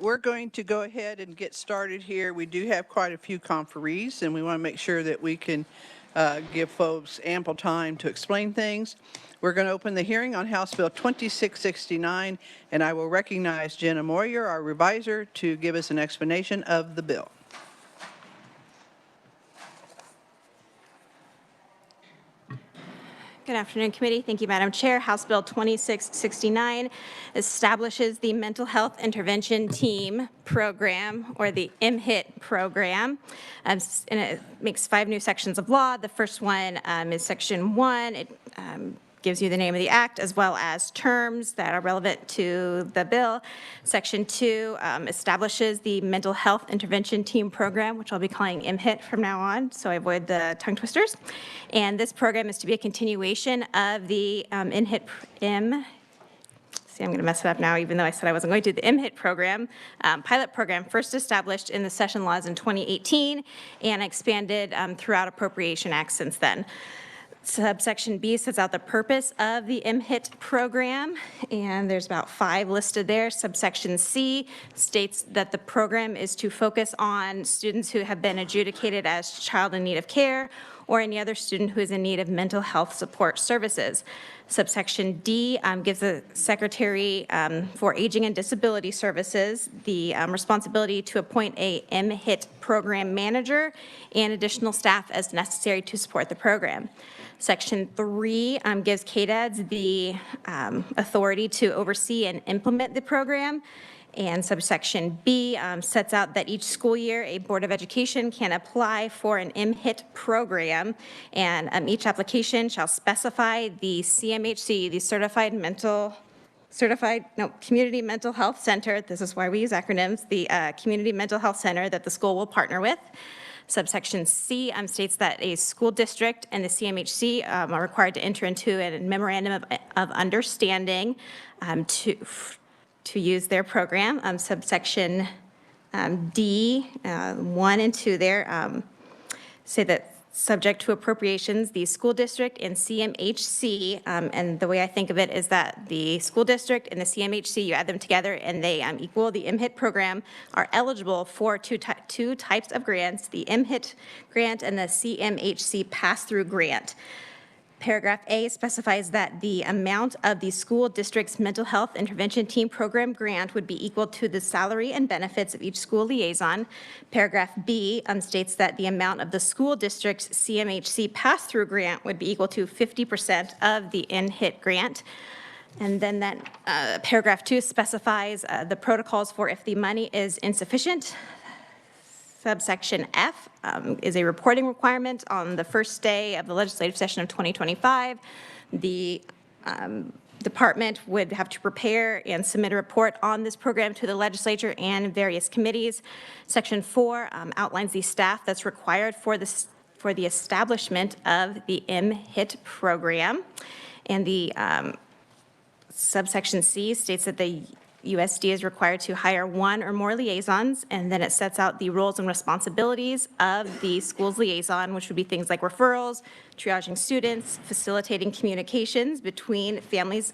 We're going to go ahead and get started here. We do have quite a few conferees, and we want to make sure that we can give folks ample time to explain things. We're going to open the hearing on House Bill 2669, and I will recognize Jenna Moyer, our reviser, to give us an explanation of the bill. Good afternoon, committee. Thank you, Madam Chair. House Bill 2669 establishes the Mental Health Intervention Team Program, or the MHIT program, and it makes 5 new sections of law. The first one is Section 1. It gives you the name of the act as well as terms that are relevant to the bill. Section 2 establishes the Mental Health Intervention Team Program, which I'll be calling MHIT from now on, so I avoid the tongue twisters. And this program is to be a continuation of the MHIT. See, I'm going to mess it up now, even though I said I wasn't going to. The MHIT program, pilot program, first established in the session laws in 2018 and expanded throughout appropriation acts since then. Subsection B sets out the purpose of the MHIT program, and there's about 5 listed there. Subsection C states that the program is to focus on students who have been adjudicated as child in need of care or any other student who is in need of mental health support services. Subsection D gives the Secretary for Aging and Disability Services the responsibility to appoint a MHIT program manager and additional staff as necessary to support the program. Section 3 gives KDADs the authority to oversee and implement the program. And subsection B sets out that each school year a Board of Education can apply for an MHIT program, and each application shall specify the CMHC, the Community Mental Health Center. This is why we use acronyms. The Community Mental Health Center that the school will partner with. Subsection C states that a school district and the CMHC are required to enter into a memorandum of understanding to use their program. Subsection D, 1 and 2 there, say that subject to appropriations, the school district and CMHC, and the way I think of it is that the school district and the CMHC, you add them together and they equal the MHIT program, are eligible for two types of grants, the MHIT grant and the CMHC pass-through grant. Paragraph A specifies that the amount of the school district's mental health intervention team program grant would be equal to the salary and benefits of each school liaison. Paragraph B states that the amount of the school district's CMHC pass-through grant would be equal to 50% of the MHIT grant. And then that paragraph 2 specifies the protocols for if the money is insufficient. Subsection F is a reporting requirement on the first day of the legislative session of 2025. The department would have to prepare and submit a report on this program to the legislature and various committees. Section 4 outlines the staff that's required for the establishment of the MHIT program. And the subsection C states that the USD is required to hire 1 or more liaisons, and then it sets out the roles and responsibilities of the school's liaison, which would be things like referrals, triaging students, facilitating communications between families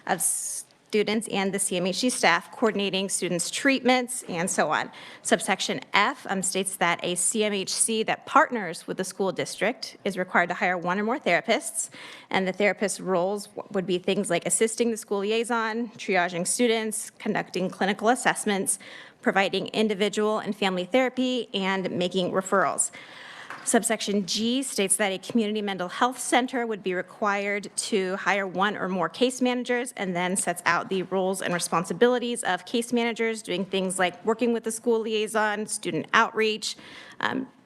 of students and the CMHC staff, coordinating students' treatments, and so on. Subsection F states that a CMHC that partners with the school district is required to hire 1 or more therapists, and the therapist's roles would be things like assisting the school liaison, triaging students, conducting clinical assessments, providing individual and family therapy, and making referrals. Subsection G states that a community mental health center would be required to hire 1 or more case managers, and then sets out the roles and responsibilities of case managers, doing things like working with the school liaison, student outreach,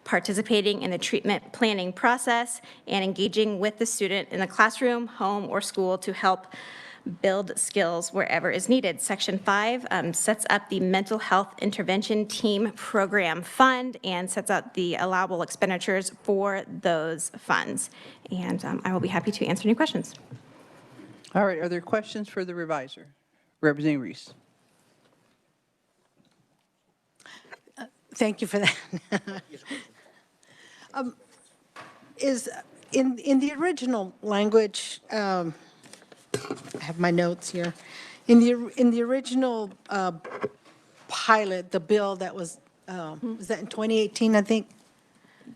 participating in the treatment planning process, and engaging with the student in the classroom, home, or school to help build skills wherever is needed. Section 5 sets up the Mental Health Intervention Team Program Fund and sets out the allowable expenditures for those funds. And I will be happy to answer any questions. All right, are there questions for the reviser? Representative Reese. Thank you for that. Is in the original language, I have my notes here. In the original pilot, the bill that was that in 2018, I think?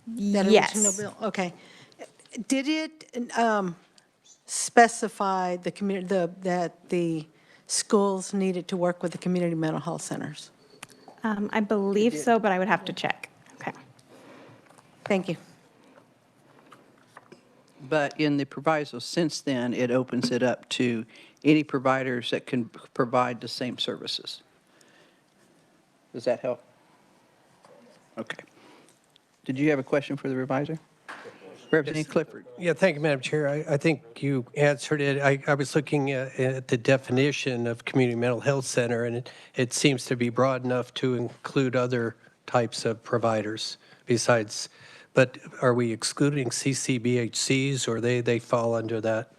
That original Yes. bill? Okay. Did it specify the community, that the schools needed to work with the community mental health centers? I believe so, but I would have to check. Okay. Thank you. But in the proviso since then, it opens it up to any providers that can provide the same services. Does that help? Okay. Did you have a question for the revisor? Representative Clifford? Yeah, thank you, Madam Chair. I think you answered it. I was looking at the definition of community mental health center, and it seems to be broad enough to include other types of providers besides, but are we excluding CCBHCs, or they fall under that?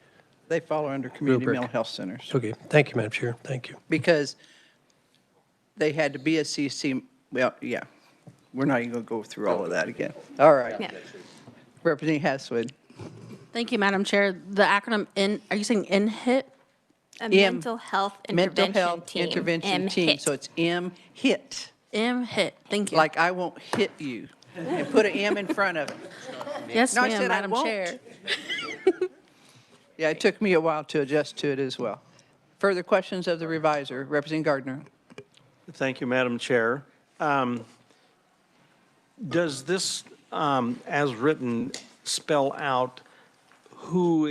They fall under community Rubric. mental health centers Okay, thank you, Madam Chair. Thank you. because they had to be a CC, well, yeah. We're not even going to go through all of that again. All right. Yeah. Representative Haswood. Thank you, Madam Chair. The acronym are you saying NHIT? A M- mental health Mental intervention health team. intervention team. MHIT. So it's MHIT. MHIT. Thank you. Like I won't hit you. And put an M in front of it. yes, No, I ma'am, said I Madam won't. Chair. Yeah, it took me a while to adjust to it as well. Further questions of the revisor? Representative Gardner. Thank you, Madam Chair. Does this, as written, spell out who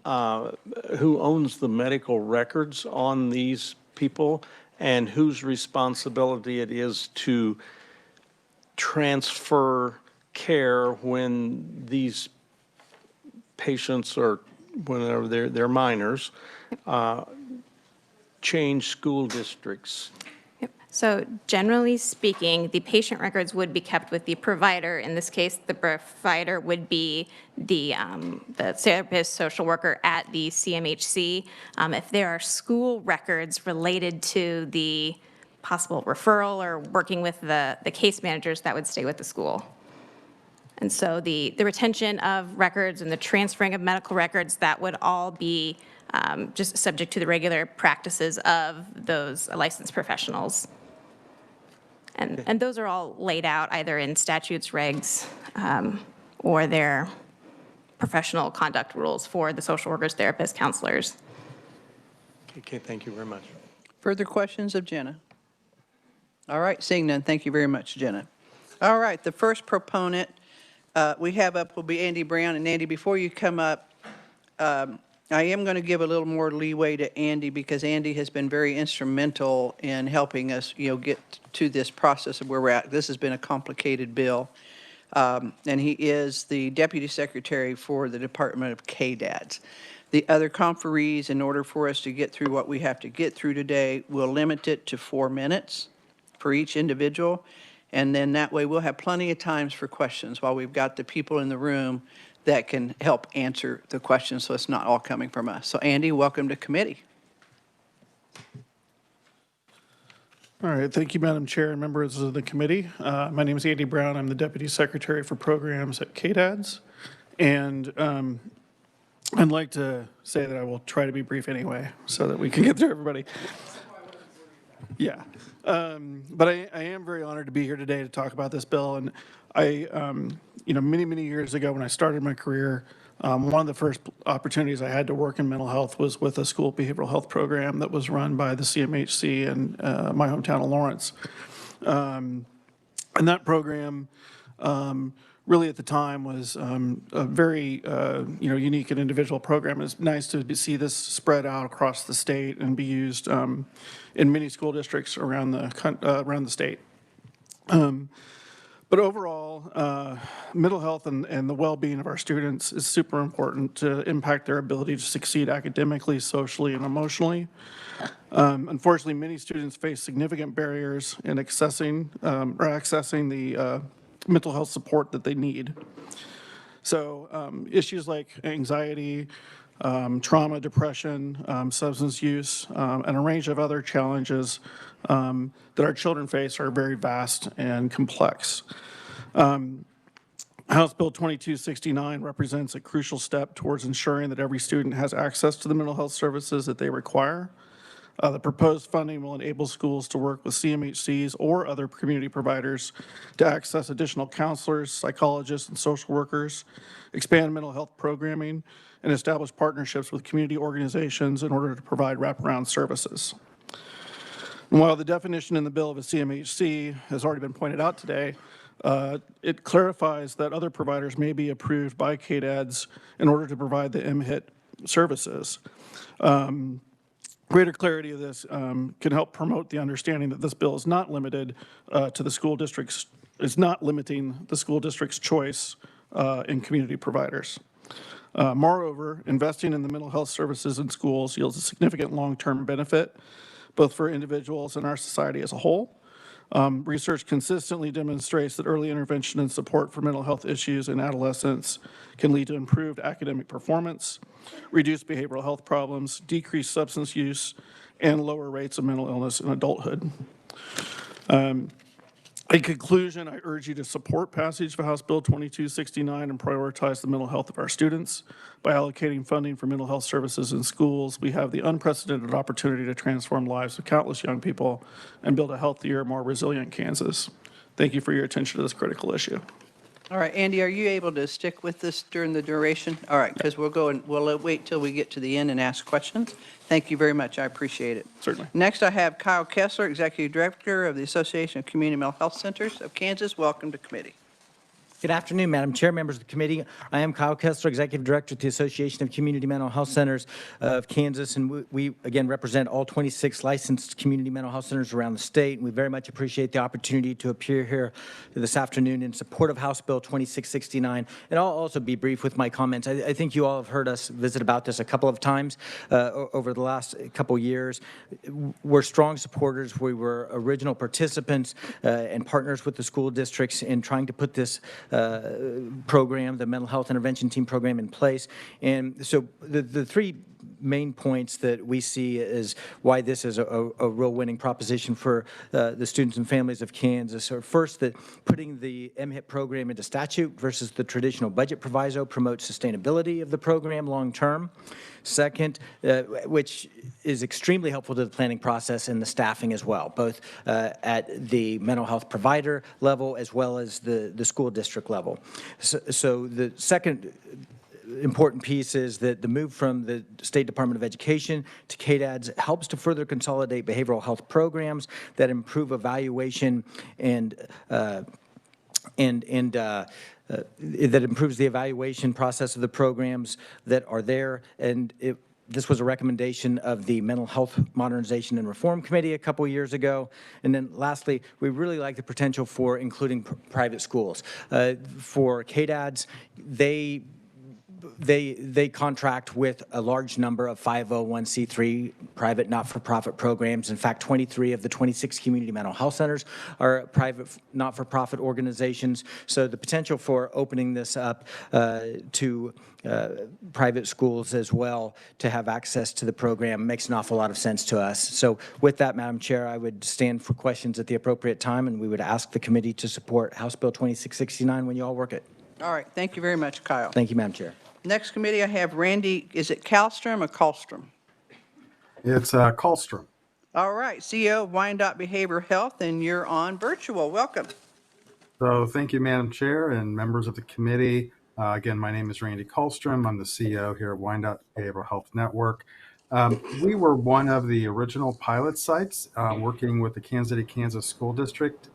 owns the medical records on these people and whose responsibility it is to transfer care when these patients, or whenever they're minors, change school districts? Yep. So generally speaking, the patient records would be kept with the provider. In this case, the provider would be the therapist, social worker at the CMHC. If there are school records related to the possible referral or working with the case managers, that would stay with the school. And so the retention of records and the transferring of medical records, that would all be just subject to the regular practices of those licensed professionals. And those are all laid out either in statutes, regs, or their professional conduct rules for the social workers, therapists, counselors. Okay, thank you very much. Further questions of Jenna? All right, seeing none, thank you very much, Jenna. All right, the first proponent we have up will be Andy Brown. And Andy, before you come up, I am going to give a little more leeway to Andy because Andy has been very instrumental in helping us, get to this process of where we're at. This has been a complicated bill. And he is the Deputy Secretary for the Department of KDADS. The other conferees, in order for us to get through what we have to get through today, will limit it to 4 minutes for each individual. And then that way we'll have plenty of times for questions while we've got the people in the room that can help answer the questions so it's not all coming from us. So Andy, welcome to committee. All right, thank you, Madam Chair and members of the committee. My name is Andy Brown. I'm the Deputy Secretary for Programs at KDADS. And I'd like to say that I will try to be brief anyway so that we can get through everybody. Yeah. But I am very honored to be here today to talk about this bill. And many, many years ago when I started my career, one of the first opportunities I had to work in mental health was with a school behavioral health program that was run by the CMHC in my hometown of Lawrence. And that program really at the time was a very unique and individual program. It's nice to see this spread out across the state and be used in many school districts around the state. But overall, mental health and the well-being of our students is super important to impact their ability to succeed academically, socially, and emotionally. Unfortunately, many students face significant barriers in accessing the mental health support that they need. So issues like anxiety, trauma, depression, substance use, and a range of other challenges that our children face are very vast and complex. House Bill 2269 represents a crucial step towards ensuring that every student has access to the mental health services that they require. The proposed funding will enable schools to work with CMHCs or other community providers to access additional counselors, psychologists, and social workers, expand mental health programming, and establish partnerships with community organizations in order to provide wraparound services. And while the definition in the bill of a CMHC has already been pointed out today, it clarifies that other providers may be approved by KDADS in order to provide the MHIT services. Greater clarity of this can help promote the understanding that this bill is not limited to the school districts, is not limiting the school district's choice in community providers. Moreover, investing in the mental health services in schools yields a significant long-term benefit, both for individuals and our society as a whole. Research consistently demonstrates that early intervention and support for mental health issues in adolescents can lead to improved academic performance, reduced behavioral health problems, decreased substance use, and lower rates of mental illness in adulthood. In conclusion, I urge you to support passage of House Bill 2269 and prioritize the mental health of our students. By allocating funding for mental health services in schools, we have the unprecedented opportunity to transform lives of countless young people and build a healthier, more resilient Kansas. Thank you for your attention to this critical issue. All right, Andy, are you able to stick with this during the duration? All right, because we'll wait till we get to the end and ask questions. Thank you very much. I appreciate it. Certainly. Next, I have Kyle Kessler, Executive Director of the Association of Community Mental Health Centers of Kansas. Welcome to committee. Good afternoon, Madam Chair, members of the committee. I am Kyle Kessler, Executive Director at the Association of Community Mental Health Centers of Kansas, and we again represent all 26 licensed community mental health centers around the state. And we very much appreciate the opportunity to appear here this afternoon in support of House Bill 2669. And I'll also be brief with my comments. I think you all have heard us visit about this a couple of times over the last couple years. We're strong supporters. We were original participants and partners with the school districts in trying to put this program, the Mental Health Intervention Team program, in place. And so the three main points that we see is why this is a real winning proposition for the students and families of Kansas are first, that putting the MHIT program into statute versus the traditional budget proviso promotes sustainability of the program long term. Second, which is extremely helpful to the planning process and the staffing as well, both at the mental health provider level as well as the school district level. So the second important piece is that the move from the State Department of Education to KDADS helps to further consolidate behavioral health programs that improve evaluation and that improves the evaluation process of the programs that are there. And this was a recommendation of the Mental Health Modernization and Reform Committee a couple years ago. And then lastly, we really like the potential for including private schools. For KDADS, they contract with a large number of 501c3 private not-for-profit programs. In fact, 23 of the 26 community mental health centers are private not-for-profit organizations. So the potential for opening this up to private schools as well to have access to the program makes an awful lot of sense to us. So with that, Madam Chair, I would stand for questions at the appropriate time, and we would ask the committee to support House Bill 2669 when you all work it. All right, thank you very much, Kyle. Thank you, Madam Chair. Next committee, I have Randy, is it Kallstrom or Kallstrom? It's Kallstrom. All right, CEO of Wyandotte Behavioral Health, and you're on virtual. Welcome. So thank you, Madam Chair and members of the committee. Again, my name is Randy Kallstrom. I'm the CEO here at Wyandotte Behavioral Health Network. We were one of the original pilot sites working with the Kansas City, Kansas School District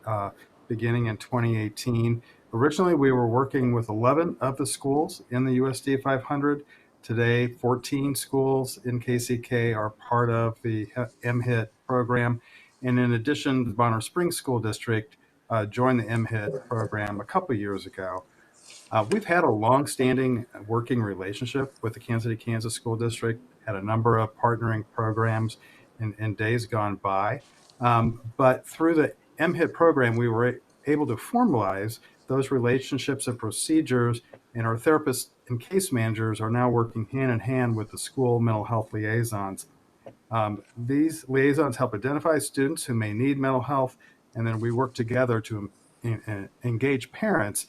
beginning in 2018. Originally, we were working with 11 of the schools in the USD 500. Today, 14 schools in KCK are part of the MHIT program. And in addition, the Bonner Springs School District joined the MHIT program a couple years ago. We've had a long-standing working relationship with the Kansas City, Kansas School District, had a number of partnering programs in days gone by. But through the MHIT program, we were able to formalize those relationships and procedures, and our therapists and case managers are now working hand in hand with the school mental health liaisons. These liaisons help identify students who may need mental health, and then we work together to engage parents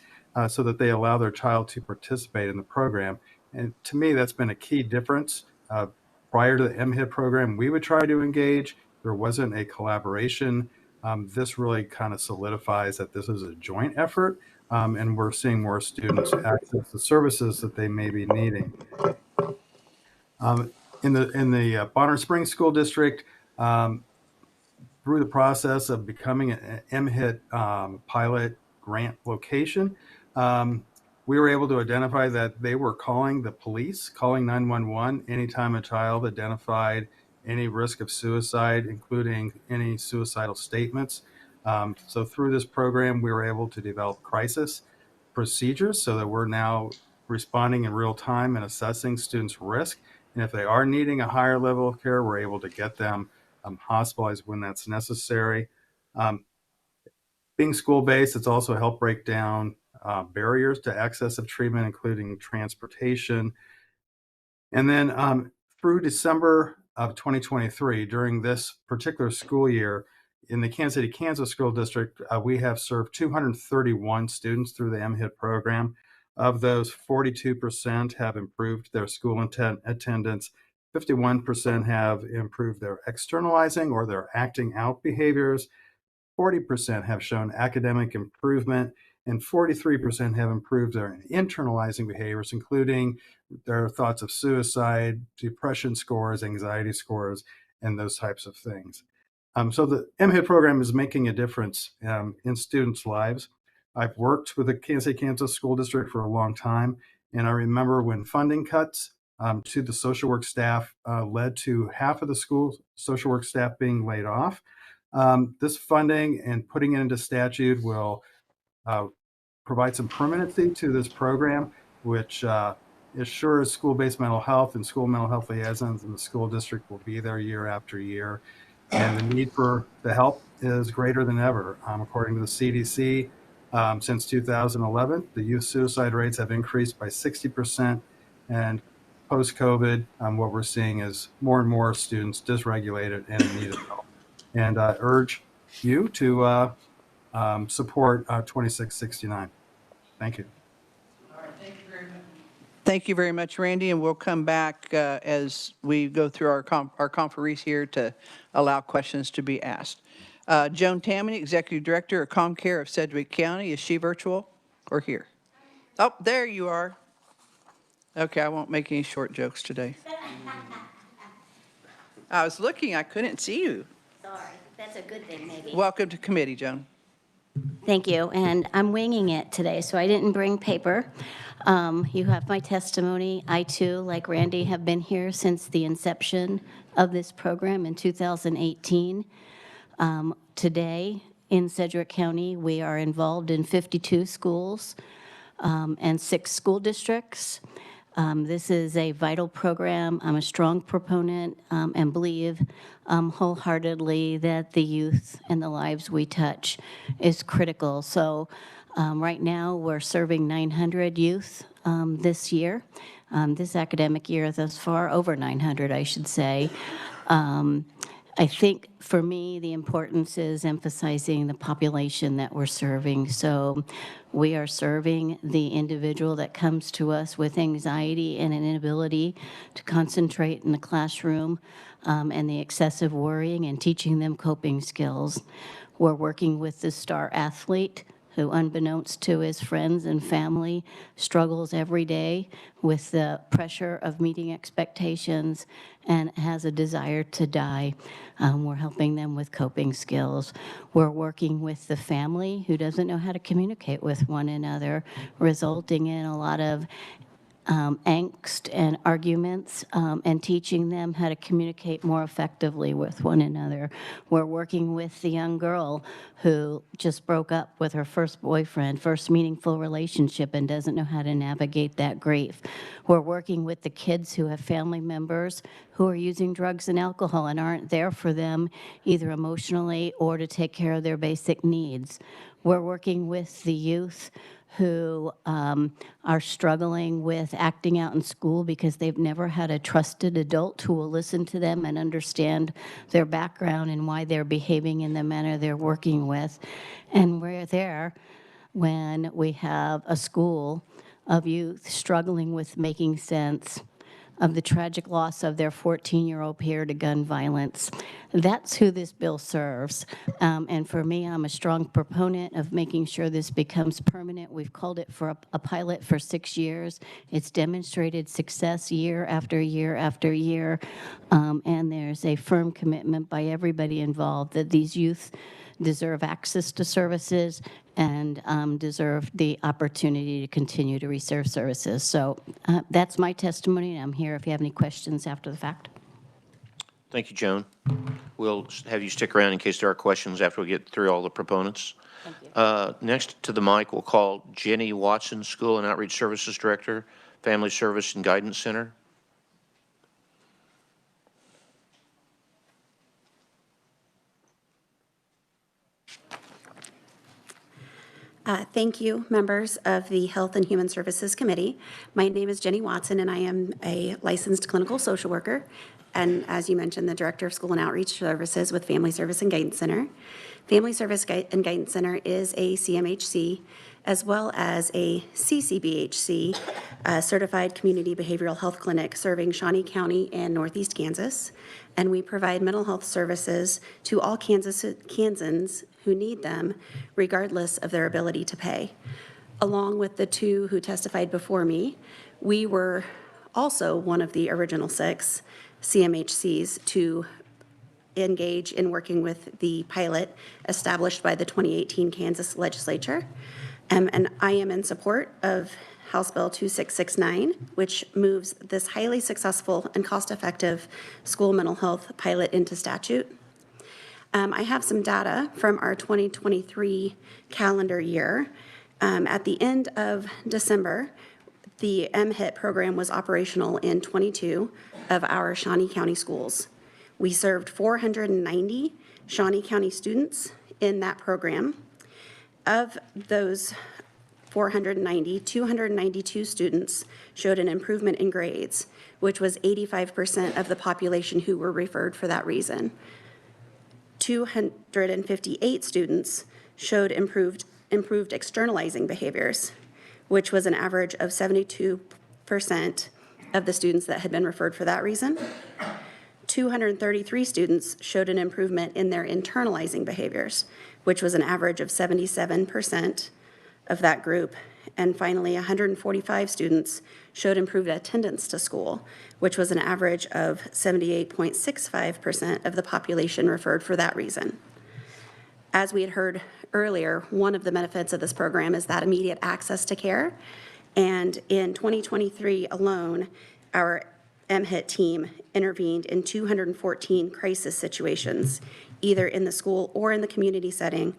so that they allow their child to participate in the program. And to me, that's been a key difference Prior to the MHIT program, we would try to engage. There wasn't a collaboration. This really kind of solidifies that this is a joint effort, and we're seeing more students access the services that they may be needing. In the Bonner Springs School District, through the process of becoming an MHIT pilot grant location, we were able to identify that they were calling the police, calling 911 anytime a child identified any risk of suicide, including any suicidal statements. So through this program, we were able to develop crisis procedures so that we're now responding in real time and assessing students' risk. And if they are needing a higher level of care, we're able to get them hospitalized when that's necessary. Being school-based, it's also helped break down barriers to access of treatment, including transportation. And then through December of 2023, during this particular school year, in the Kansas City, Kansas School District, we have served 231 students through the MHIT program. Of those, 42% have improved their school attendance, 51% have improved their externalizing or their acting out behaviors, 40% have shown academic improvement, and 43% have improved their internalizing behaviors, including their thoughts of suicide, depression scores, anxiety scores, and those types of things. So the MHIT program is making a difference in students' lives. I've worked with the Kansas City, Kansas School District for a long time, and I remember when funding cuts to the social work staff led to half of the school social work staff being laid off. This funding and putting it into statute will provide some permanency to this program, which assures school-based mental health and school mental health liaisons in the school district will be there year after year. And the need for the help is greater than ever. According to the CDC, since 2011, the youth suicide rates have increased by 60%. And post-COVID, what we're seeing is more and more students dysregulated and in need of help. And I urge you to support 2669. Thank you. Thank you very much, Randy, and we'll come back as we go through our conferees here to allow questions to be asked. Joan Tammany, Executive Director of ComCare of Sedgwick County. Is she virtual or here? Oh, there you are. Okay, I won't make any short jokes today. I was looking, I couldn't see you. Sorry, that's a good thing, maybe. Welcome to committee, Joan. Thank you, and I'm winging it today, so I didn't bring paper. You have my testimony. I, too, like Randy, have been here since the inception of this program in 2018. Today, in Sedgwick County, we are involved in 52 schools and 6 school districts. This is a vital program. I'm a strong proponent and believe wholeheartedly that the youth and the lives we touch is critical. So right now we're serving 900 youth this year, this academic year thus far, over 900 I should say. I think for me, the importance is emphasizing the population that we're serving. So we are serving the individual that comes to us with anxiety and an inability to concentrate in the classroom and the excessive worrying and teaching them coping skills. We're working with the star athlete who, unbeknownst to his friends and family, struggles every day with the pressure of meeting expectations and has a desire to die. We're helping them with coping skills. We're working with the family who doesn't know how to communicate with one another, resulting in a lot of angst and arguments and teaching them how to communicate more effectively with one another. We're working with the young girl who just broke up with her first boyfriend, first meaningful relationship, and doesn't know how to navigate that grief. We're working with the kids who have family members who are using drugs and alcohol and aren't there for them either emotionally or to take care of their basic needs. We're working with the youth who are struggling with acting out in school because they've never had a trusted adult who will listen to them and understand their background and why they're behaving in the manner they're working with. And we're there when we have a school of youth struggling with making sense of the tragic loss of their 14-year-old peer to gun violence. That's who this bill serves. And for me, I'm a strong proponent of making sure this becomes permanent. We've called it for a pilot for 6 years. It's demonstrated success year after year after year. And there's a firm commitment by everybody involved that these youth deserve access to services and deserve the opportunity to continue to receive services. So that's my testimony, and I'm here if you have any questions after the fact. Thank you, Joan. We'll have you stick around in case there are questions after we get through all the proponents. Thank you. Next to the mic, we'll call Jenny Watson, School and Outreach Services Director, Family Service and Guidance Center. Thank you, members of the Health and Human Services Committee. My name is Jenny Watson, and I am a licensed clinical social worker, and as you mentioned, the Director of School and Outreach Services with Family Service and Guidance Center. Family Service and Guidance Center is a CMHC, as well as a CCBHC, Certified Community Behavioral Health Clinic serving Shawnee County and Northeast Kansas. And we provide mental health services to all Kansans who need them, regardless of their ability to pay. Along with the two who testified before me, we were also one of the original 6 CMHCs to engage in working with the pilot established by the 2018 Kansas Legislature. And I am in support of House Bill 2669, which moves this highly successful and cost-effective school mental health pilot into statute. I have some data from our 2023 calendar year. At the end of December, the MHIT program was operational in 22 of our Shawnee County schools. We served 490 Shawnee County students in that program. Of those 490, 292 students showed an improvement in grades, which was 85% of the population who were referred for that reason. 258 students showed improved externalizing behaviors, which was an average of 72% of the students that had been referred for that reason. 233 students showed an improvement in their internalizing behaviors, which was an average of 77% of that group. And finally, 145 students showed improved attendance to school, which was an average of 78.65% of the population referred for that reason. As we had heard earlier, one of the benefits of this program is that immediate access to care. And in 2023 alone, our MHIT team intervened in 214 crisis situations, either in the school or in the community setting,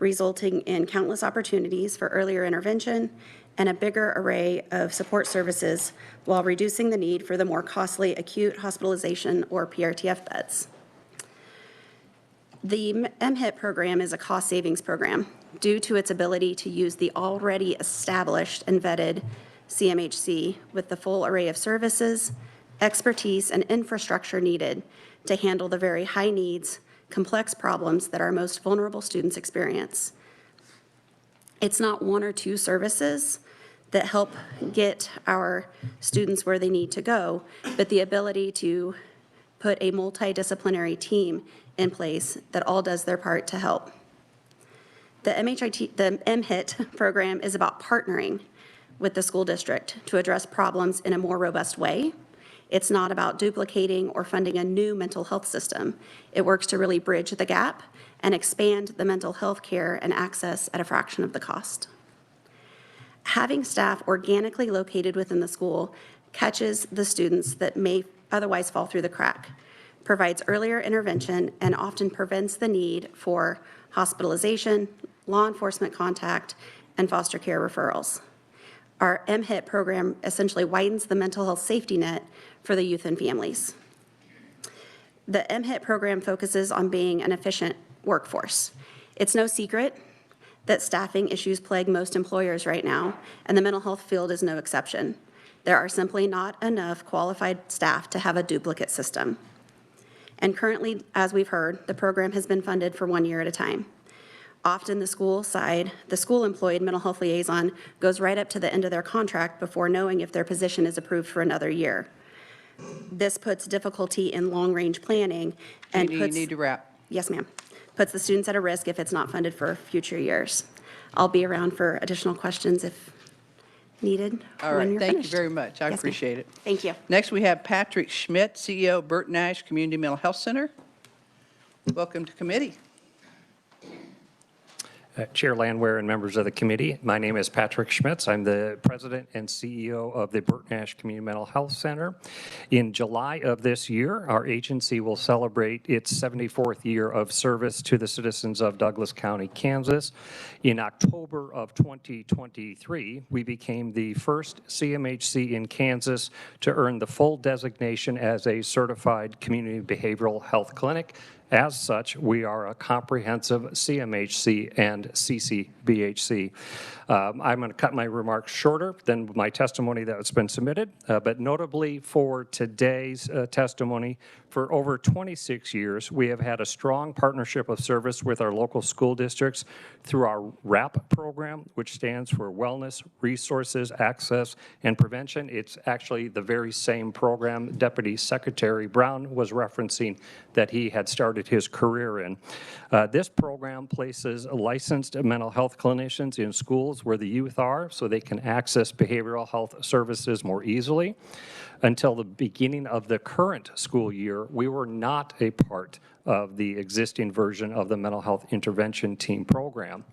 resulting in countless opportunities for earlier intervention and a bigger array of support services while reducing the need for the more costly acute hospitalization or PRTF beds. The MHIT program is a cost savings program due to its ability to use the already established and vetted CMHC with the full array of services, expertise, and infrastructure needed to handle the very high needs, complex problems that our most vulnerable students experience. It's not one or two services that help get our students where they need to go, but the ability to put a multidisciplinary team in place that all does their part to help. The MHIT program is about partnering with the school district to address problems in a more robust way. It's not about duplicating or funding a new mental health system. It works to really bridge the gap and expand the mental health care and access at a fraction of the cost. Having staff organically located within the school catches the students that may otherwise fall through the crack, provides earlier intervention, and often prevents the need for hospitalization, law enforcement contact, and foster care referrals. Our MHIT program essentially widens the mental health safety net for the youth and families. The MHIT program focuses on being an efficient workforce. It's no secret that staffing issues plague most employers right now, and the mental health field is no exception. There are simply not enough qualified staff to have a duplicate system. And currently, as we've heard, the program has been funded for 1 year at a time. Often the school side, the school-employed mental health liaison goes right up to the end of their contract before knowing if their position is approved for another year. This puts difficulty in long-range planning and You puts. need to wrap. Yes, ma'am. Puts the students at a risk if it's not funded for future years. I'll be around for additional questions if needed All when right, you're thank you finished. very much. I Yes, ma'am. appreciate it. Thank you. Next, we have Patrick Schmidt, CEO, Burt Nash Community Mental Health Center. Welcome to committee. Chair Landwehr and members of the committee, my name is Patrick Schmitz. I'm the president and CEO of the Burt Nash Community Mental Health Center. In July of this year, our agency will celebrate its 74th year of service to the citizens of Douglas County, Kansas. In October of 2023, we became the first CMHC in Kansas to earn the full designation as a certified community behavioral health clinic. As such, we are a comprehensive CMHC and CCBHC. I'm going to cut my remarks shorter than my testimony that's been submitted, but notably for today's testimony, for over 26 years, we have had a strong partnership of service with our local school districts through our WRAP program, which stands for Wellness, Resources, Access, and Prevention. It's actually the very same program Deputy Secretary Brown was referencing that he had started his career in. This program places licensed mental health clinicians in schools where the youth are so they can access behavioral health services more easily. Until the beginning of the current school year, we were not a part of the existing version of the mental health intervention team program.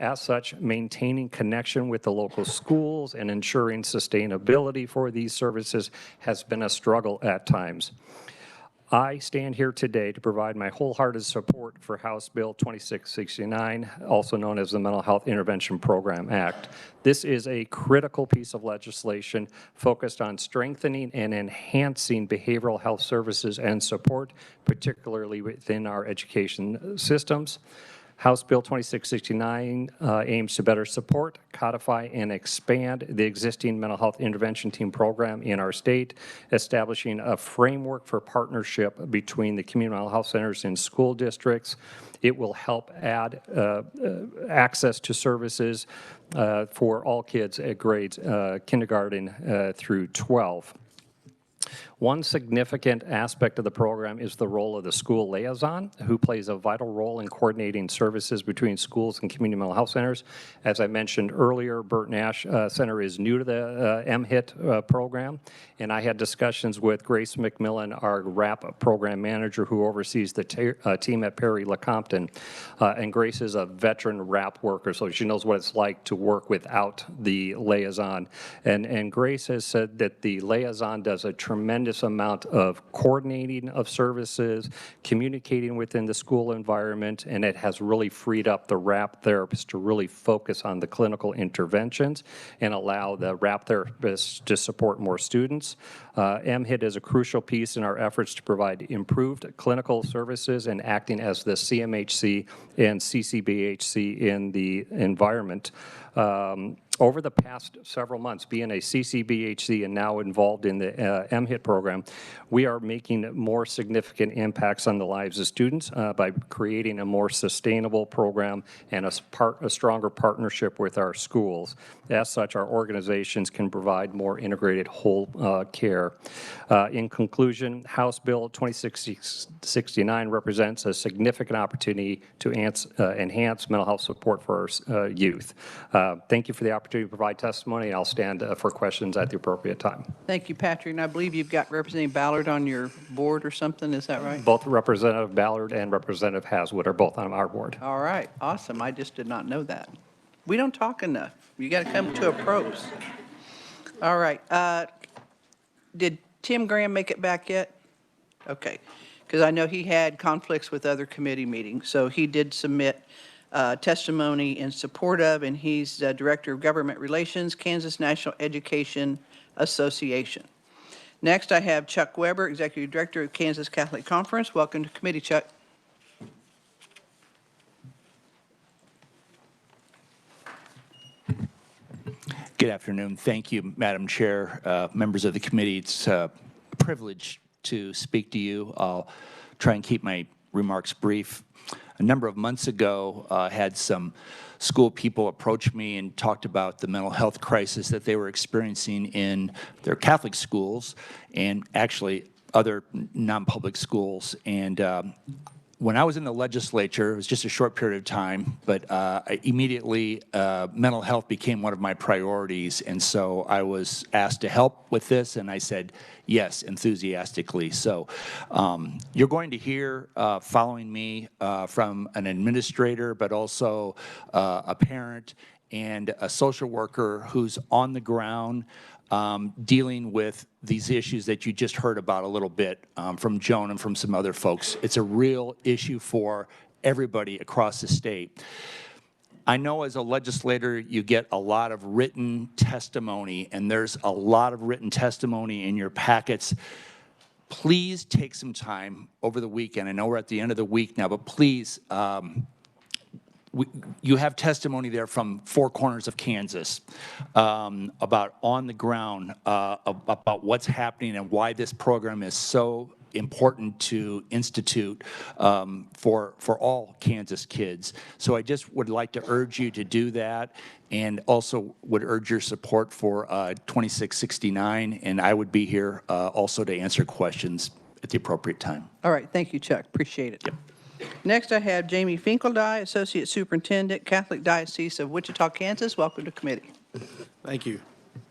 As such, maintaining connection with the local schools and ensuring sustainability for these services has been a struggle at times. I stand here today to provide my wholehearted support for House Bill 2669, also known as the Mental Health Intervention Program Act. This is a critical piece of legislation focused on strengthening and enhancing behavioral health services and support, particularly within our education systems. House Bill 2669 aims to better support, codify, and expand the existing mental health intervention team program in our state, establishing a framework for partnership between the community mental health centers and school districts. It will help add access to services for all kids at grades kindergarten through 12. One significant aspect of the program is the role of the school liaison, who plays a vital role in coordinating services between schools and community mental health centers. As I mentioned earlier, Burt Nash Center is new to the MHIT program, and I had discussions with Grace McMillan, our RAP program manager, who oversees the team at Perry LeCompton. And Grace is a veteran RAP worker, so she knows what it's like to work without the liaison. And Grace has said that the liaison does a tremendous amount of coordinating of services, communicating within the school environment, and it has really freed up the RAP therapists to really focus on the clinical interventions and allow the RAP therapists to support more students. MHIT is a crucial piece in our efforts to provide improved clinical services and acting as the CMHC and CCBHC in the environment. Over the past several months, being a CCBHC and now involved in the MHIT program, we are making more significant impacts on the lives of students by creating a more sustainable program and a stronger partnership with our schools. As such, our organizations can provide more integrated whole care. In conclusion, House Bill 2669 represents a significant opportunity to enhance mental health support for our youth. Thank you for the opportunity to provide testimony, and I'll stand for questions at the appropriate time. Thank you, Patrick. And I believe you've got Representative Ballard on your board or something, is that right? Both Representative Ballard and Representative Haswood are both on our board. All right, awesome. I just did not know that. We don't talk enough. You got to come to a pros. All right. Did Tim Graham make it back yet? Okay, because I know he had conflicts with other committee meetings, so he did submit testimony in support of, and he's Director of Government Relations, Kansas National Education Association. Next, I have Chuck Weber, Executive Director of Kansas Catholic Conference. Welcome to committee, Chuck. Good afternoon. Thank you, Madam Chair, members of the committee. It's a privilege to speak to you. I'll try and keep my remarks brief. a number of months ago, had some school people approach me and talked about the mental health crisis that they were experiencing in their Catholic schools and actually other non-public schools. And when I was in the legislature, it was just a short period of time, but immediately mental health became one of my priorities. And so I was asked to help with this, and I said yes, enthusiastically. So you're going to hear following me from an administrator, but also a parent and a social worker who's on the ground dealing with these issues that you just heard about a little bit from Joan and from some other folks. It's a real issue for everybody across the state. I know as a legislator, you get a lot of written testimony, and there's a lot of written testimony in your packets. Please take some time over the weekend. I know we're at the end of the week now, but please, you have testimony there from four corners of Kansas about on the ground, about what's happening and why this program is so important to institute for all Kansas kids. So I just would like to urge you to do that, and also would urge your support for 2669, and I would be here also to answer questions at the appropriate time. All right, thank you, Chuck, appreciate it. Yep. Next, I have Jamie Finkeldye, Associate Superintendent, Catholic Diocese of Wichita, Kansas. Welcome to committee. Thank you.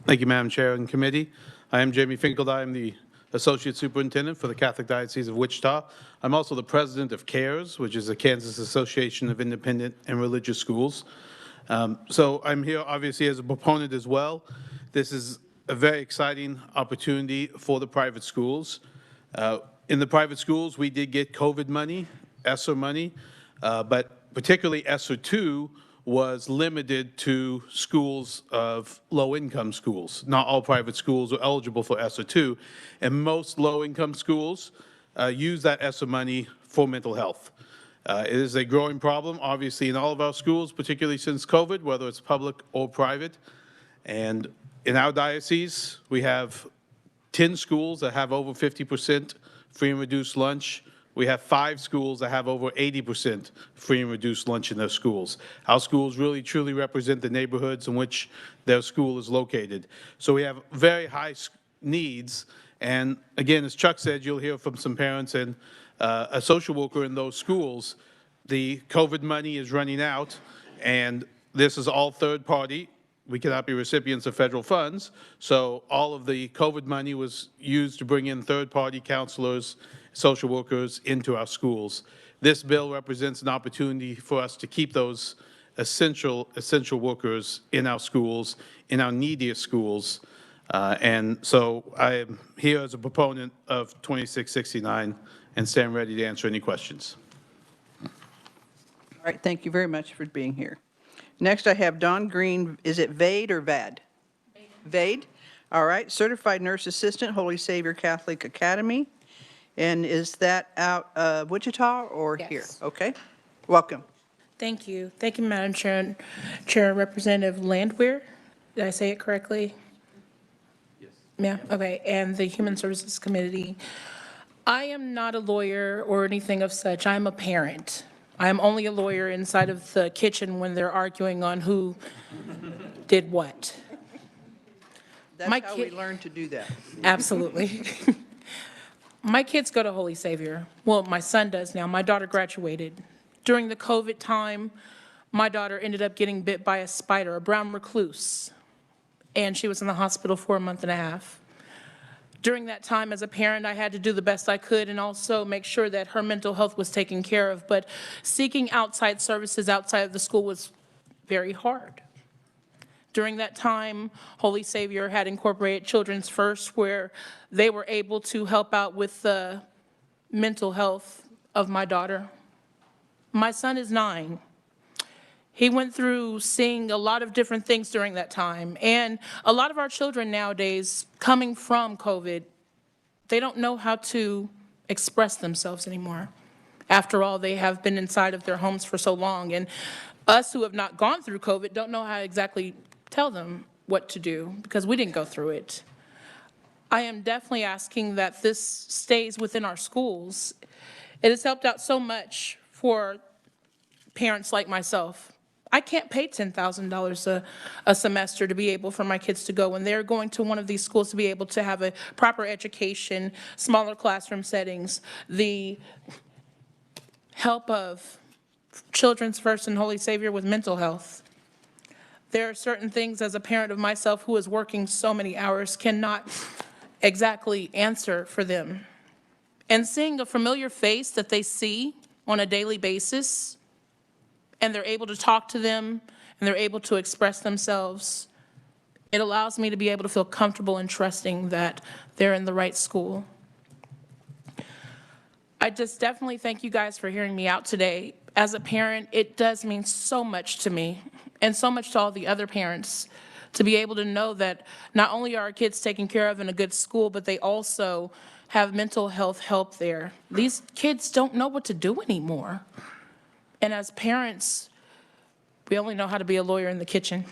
Thank you, Madam Chair and committee. I am Jamie Finkeldye. I'm the Associate Superintendent for the Catholic Diocese of Wichita. I'm also the president of CARES, which is the Kansas Association of Independent and Religious Schools. So I'm here obviously as a proponent as well. This is a very exciting opportunity for the private schools. In the private schools, we did get COVID money, ESSER money, but particularly ESSER 2 was limited to schools of low-income schools. Not all private schools are eligible for ESSER 2, and most low-income schools use that ESSER money for mental health. It is a growing problem, obviously, in all of our schools, particularly since COVID, whether it's public or private. And in our diocese, we have 10 schools that have over 50% free and reduced lunch. We have 5 schools that have over 80% free and reduced lunch in their schools. Our schools really, truly represent the neighborhoods in which their school is located. So we have very high needs. And again, as Chuck said, you'll hear from some parents and a social worker in those schools. The COVID money is running out, and this is all third party. We cannot be recipients of federal funds. So all of the COVID money was used to bring in third-party counselors, social workers into our schools. This bill represents an opportunity for us to keep those essential workers in our schools, in our neediest schools. And so I am here as a proponent of 2669 and stand ready to answer any questions. All right, thank you very much for being here. Next, I have Don Green. Is it Vade or VAD? Vade. All right, Certified Nurse Assistant, Holy Savior Catholic Academy. And is that out of Wichita or here? Okay, welcome. Thank you. Thank you, Madam Chair. Chair Representative Landwehr, did I say it correctly? Yes. Yeah, okay, and the Human Services Committee. I am not a lawyer or anything of such. I'm a parent. I'm only a lawyer inside of the kitchen when they're arguing on who did what. That's how we learn to do that. Absolutely. My kids go to Holy Savior. Well, my son does now. My daughter graduated. During the COVID time, my daughter ended up getting bit by a spider, a brown recluse, and she was in the hospital for a month and a half. During that time, as a parent, I had to do the best I could and also make sure that her mental health was taken care of. But seeking outside services outside of the school was very hard. During that time, Holy Savior had incorporated Children's First, where they were able to help out with the mental health of my daughter. My son is 9. He went through seeing a lot of different things during that time. And a lot of our children nowadays, coming from COVID, they don't know how to express themselves anymore. After all, they have been inside of their homes for so long. And us who have not gone through COVID don't know how to exactly tell them what to do because we didn't go through it. I am definitely asking that this stays within our schools. It has helped out so much for parents like myself. I can't pay $10,000 a semester to be able for my kids to go when they're going to one of these schools to be able to have a proper education, smaller classroom settings, the help of Children's First and Holy Savior with mental health. There are certain things as a parent of myself who is working so many hours cannot exactly answer for them. And seeing a familiar face that they see on a daily basis, and they're able to talk to them, and they're able to express themselves, it allows me to be able to feel comfortable and trusting that they're in the right school. I just definitely thank you guys for hearing me out today. As a parent, it does mean so much to me, and so much to all the other parents, to be able to know that not only are our kids taken care of in a good school, but they also have mental health help there. These kids don't know what to do anymore. And as parents, we only know how to be a lawyer in the kitchen.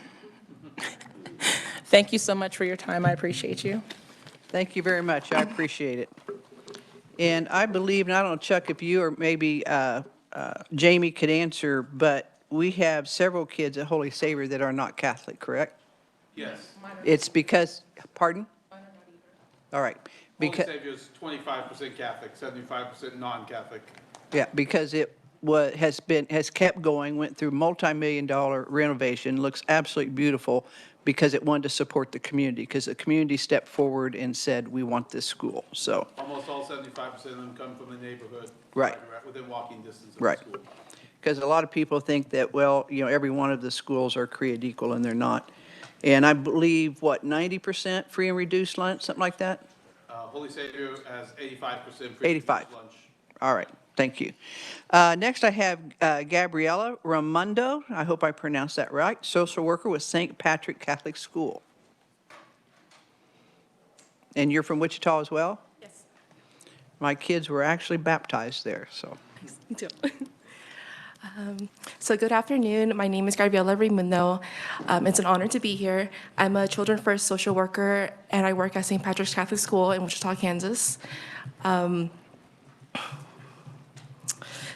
Thank you so much for your time. I appreciate you. Thank you very much. I appreciate it. And I believe, and I don't know, Chuck, if you or maybe Jamie could answer, but we have several kids at Holy Savior that are not Catholic, correct? Yes. It's because, pardon? All right. Holy Savior is 25% Catholic, 75% non-Catholic. Yeah, because it has kept going, went through multi-million-dollar renovation, looks absolutely beautiful because it wanted to support the community, because the community stepped forward and said, we want this school, so. Almost all 75% of them come from the neighborhood. Right. Within walking distance of Right. the school. Because a lot of people think that, well, every one of the schools are created equal, and they're not. And I believe, 90% free and reduced lunch, something like that? Holy Savior has 85% free 85. lunch. All right, thank you. Next, I have Gabriella Ramundo, I hope I pronounced that right, social worker with St. Patrick Catholic School. And you're from Wichita as well? Yes. My kids were actually baptized there, so. Me too. So good afternoon. My name is Gabriela Raimundo. It's an honor to be here. I'm a Children First social worker, and I work at St. Patrick's Catholic School in Wichita, Kansas. So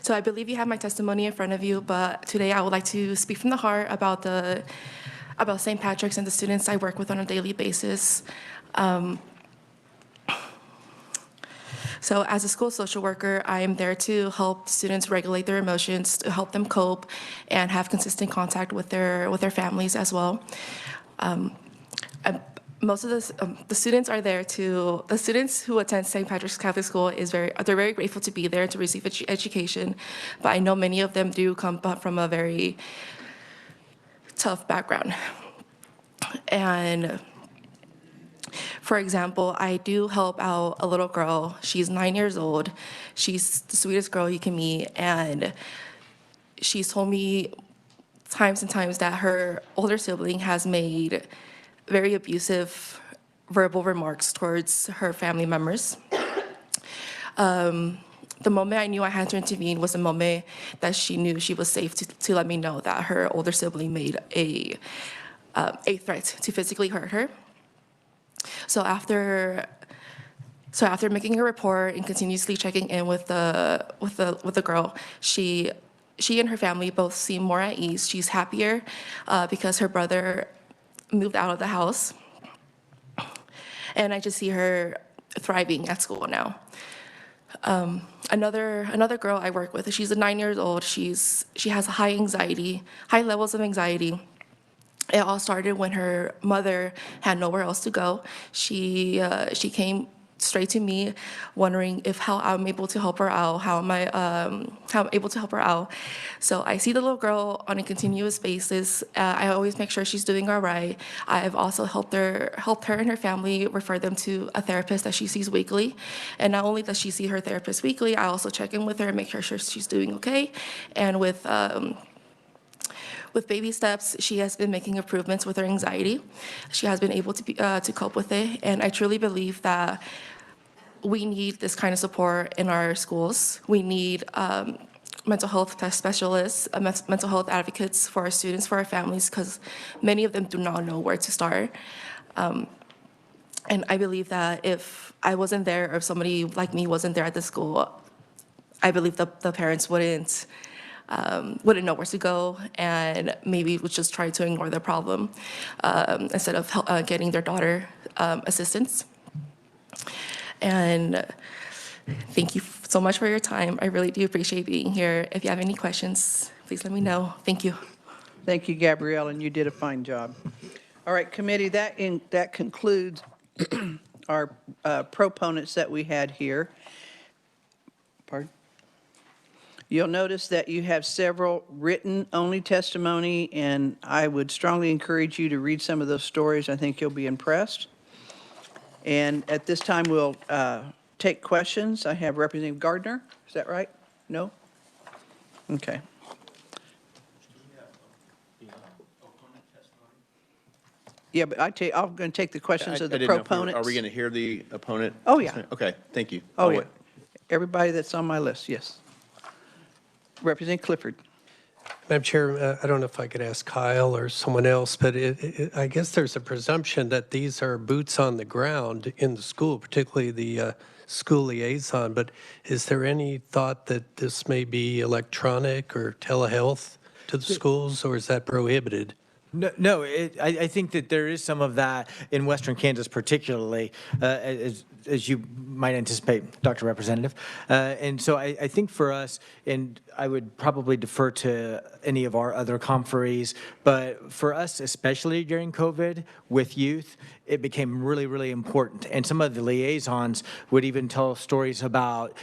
I believe you have my testimony in front of you, but today I would like to speak from the heart about St. Patrick's and the students I work with on a daily basis. So as a school social worker, I am there to help students regulate their emotions, to help them cope, and have consistent contact with their families as well. Most of the students are there to, the students who attend St. Patrick's Catholic School they're very grateful to be there to receive education, but I know many of them do come from a very tough background. And for example, I do help out a little girl. She's 9 years old. She's the sweetest girl you can meet, and she's told me times and times that her older sibling has made very abusive verbal remarks towards her family members. The moment I knew I had to intervene was the moment that she knew she was safe to let me know that her older sibling made a threat to physically hurt her. So after making a report and continuously checking in with the girl, she and her family both seem more at ease. She's happier because her brother moved out of the house, and I just see her thriving at school now. Another girl I work with, she's 9 years old. She has high levels of anxiety. It all started when her mother had nowhere else to go. She came straight to me, wondering how I'm able to help her out. How I'm able to help her out. So I see the little girl on a continuous basis. I always make sure she's doing all right. I've also helped her and her family refer them to a therapist that she sees weekly. And not only does she see her therapist weekly, I also check in with her and make sure she's doing okay. And with baby steps, she has been making improvements with her anxiety. She has been able to cope with it, and I truly believe that we need this kind of support in our schools. We need mental health specialists, mental health advocates for our students, for our families, because many of them do not know where to start. And I believe that if I wasn't there, or if somebody like me wasn't there at the school, I believe the parents wouldn't wouldn't know where to go and maybe would just try to ignore the problem instead of getting their daughter assistance. And thank you so much for your time. I really do appreciate being here. If you have any questions, please let me know. Thank you. Thank you, Gabrielle, and you did a fine job. All right, committee, that concludes our proponents that we had here. Pardon? You'll notice that you have several written-only testimony, and I would strongly encourage you to read some of those stories. I think you'll be impressed. And at this time, we'll take questions. I have Representative Gardner. Is that right? No? Okay. Yeah, but I'm going to take the questions of the proponents. Are we going to hear the opponent? Oh, yeah. Okay, thank you. Oh, I'll yeah. wait. Everybody that's on my list, yes. Representative Clifford. Madam Chair, I don't know if I could ask Kyle or someone else, but I guess there's a presumption that these are boots on the ground in the school, particularly the school liaison. But is there any thought that this may be electronic or telehealth to the schools, or is that prohibited? No, I think that there is some of that in Western Kansas particularly, as you might anticipate, Dr. Representative. And so I think for us, and I would probably defer to any of our other conferees, but for us, especially during COVID with youth, it became really, really important. And some of the liaisons would even tell stories about,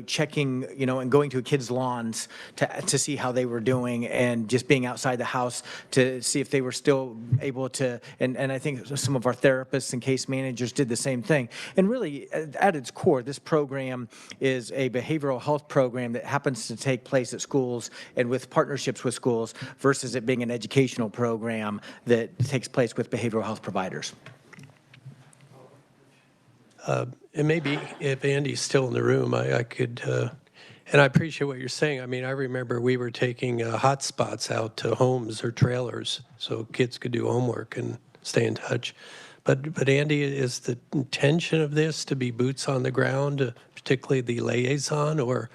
checking, and going to a kid's lawns to see how they were doing and just being outside the house to see if they were still able to, and I think some of our therapists and case managers did the same thing. And really, at its core, this program is a behavioral health program that happens to take place at schools and with partnerships with schools versus it being an educational program that takes place with behavioral health providers. And maybe if Andy's still in the room, I could, and I appreciate what you're saying. I mean, I remember we were taking hotspots out to homes or trailers so kids could do homework and stay in touch. But Andy, is the intention of this to be boots on the ground, particularly the liaison, or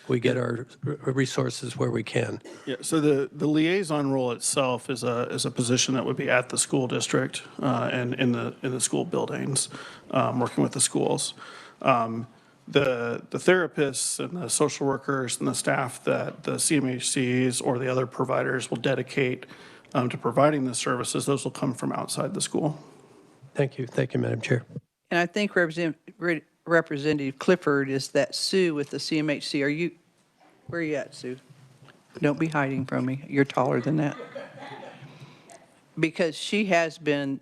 we get our resources where we can? Yeah, so the liaison role itself is a position that would be at the school district and in the school buildings, working with the schools. The therapists and the social workers and the staff that the CMHCs or the other providers will dedicate to providing the services, those will come from outside the school. Thank you. Thank you, Madam Chair. And I think Representative Clifford is that Sue with the CMHC. Where are you at, Sue? Don't be hiding from me. You're taller than that. Because she has been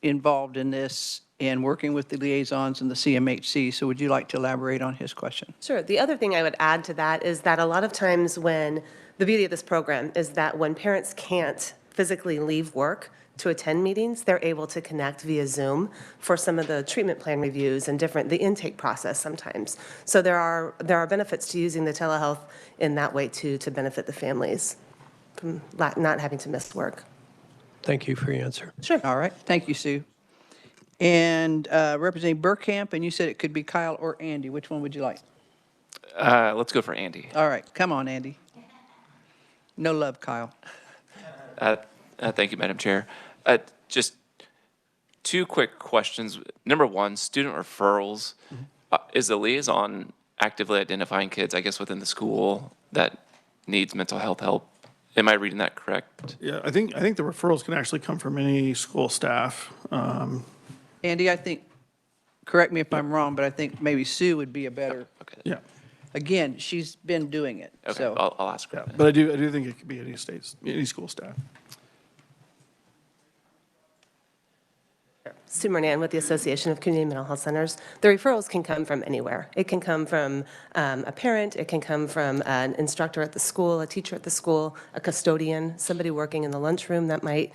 involved in this and working with the liaisons and the CMHC. So would you like to elaborate on his question? Sure. The other thing I would add to that is that a lot of times when the beauty of this program is that when parents can't physically leave work to attend meetings, they're able to connect via Zoom for some of the treatment plan reviews and the intake process sometimes. So there are benefits to using the telehealth in that way too, to benefit the families from not having to miss work. Thank you for your answer. Sure. All right. Thank you, Sue. And Representative Burkamp, and you said it could be Kyle or Andy. Which one would you like? Let's go for Andy. All right. Come on, Andy. No love, Kyle. Thank you, Madam Chair. Just two quick questions. Number one, student referrals. Is the liaison actively identifying kids, I guess, within the school that needs mental health help? Am I reading that correct? Yeah, I think the referrals can actually come from any school staff. Andy, I think, correct me if I'm wrong, but I think maybe Sue would be a better. Okay. Yeah. Again, she's been doing it. Okay, So I'll ask her. But I do think it could be any school staff. Sue Mernan with the Association of Community Mental Health Centers. The referrals can come from anywhere. It can come from a parent, it can come from an instructor at the school, a teacher at the school, a custodian, somebody working in the lunchroom that might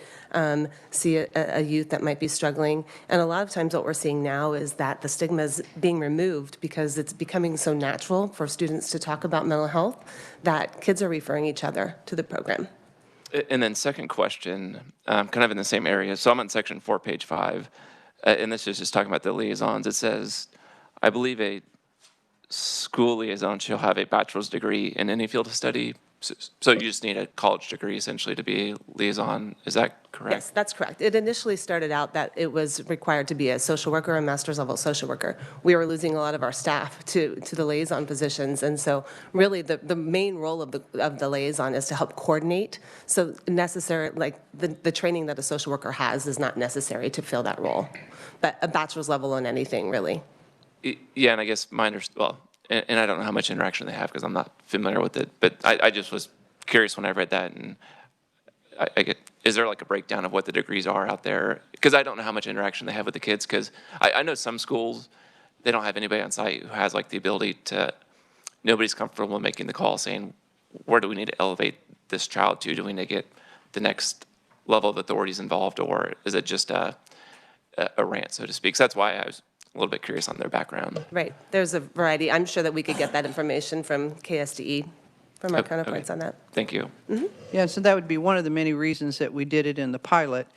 see a youth that might be struggling. And a lot of times what we're seeing now is that the stigma is being removed because it's becoming so natural for students to talk about mental health that kids are referring each other to the program. And then second question, kind of in the same area. So I'm on section 4, page 5, and this is just talking about the liaisons. It says, I believe a school liaison shall have a bachelor's degree in any field of study. So you just need a college degree essentially to be liaison, is that correct? Yes, that's correct. It initially started out that it was required to be a social worker, a master's level social worker. We were losing a lot of our staff to the liaison positions, and so really the main role of the liaison is to help coordinate. So necessary, like the training that a social worker has is not necessary to fill that role, but a bachelor's level in anything, really. Yeah, and I guess well, and I don't know how much interaction they have because I'm not familiar with it, but I just was curious when I read that, and I get, is there like a breakdown of what the degrees are out there? Because I don't know how much interaction they have with the kids, because I know some schools, they don't have anybody on site who has like the ability to, nobody's comfortable making the call saying, where do we need to elevate this child to? Do we need to get the next level of authorities involved, or is it just a rant, so to speak? So that's why I was a little bit curious on their background. Right. There's a variety. I'm sure that we could get that information from ksde, from our counterparts on that. Thank you. Yeah, so that would be one of the many reasons that we did it in the pilot.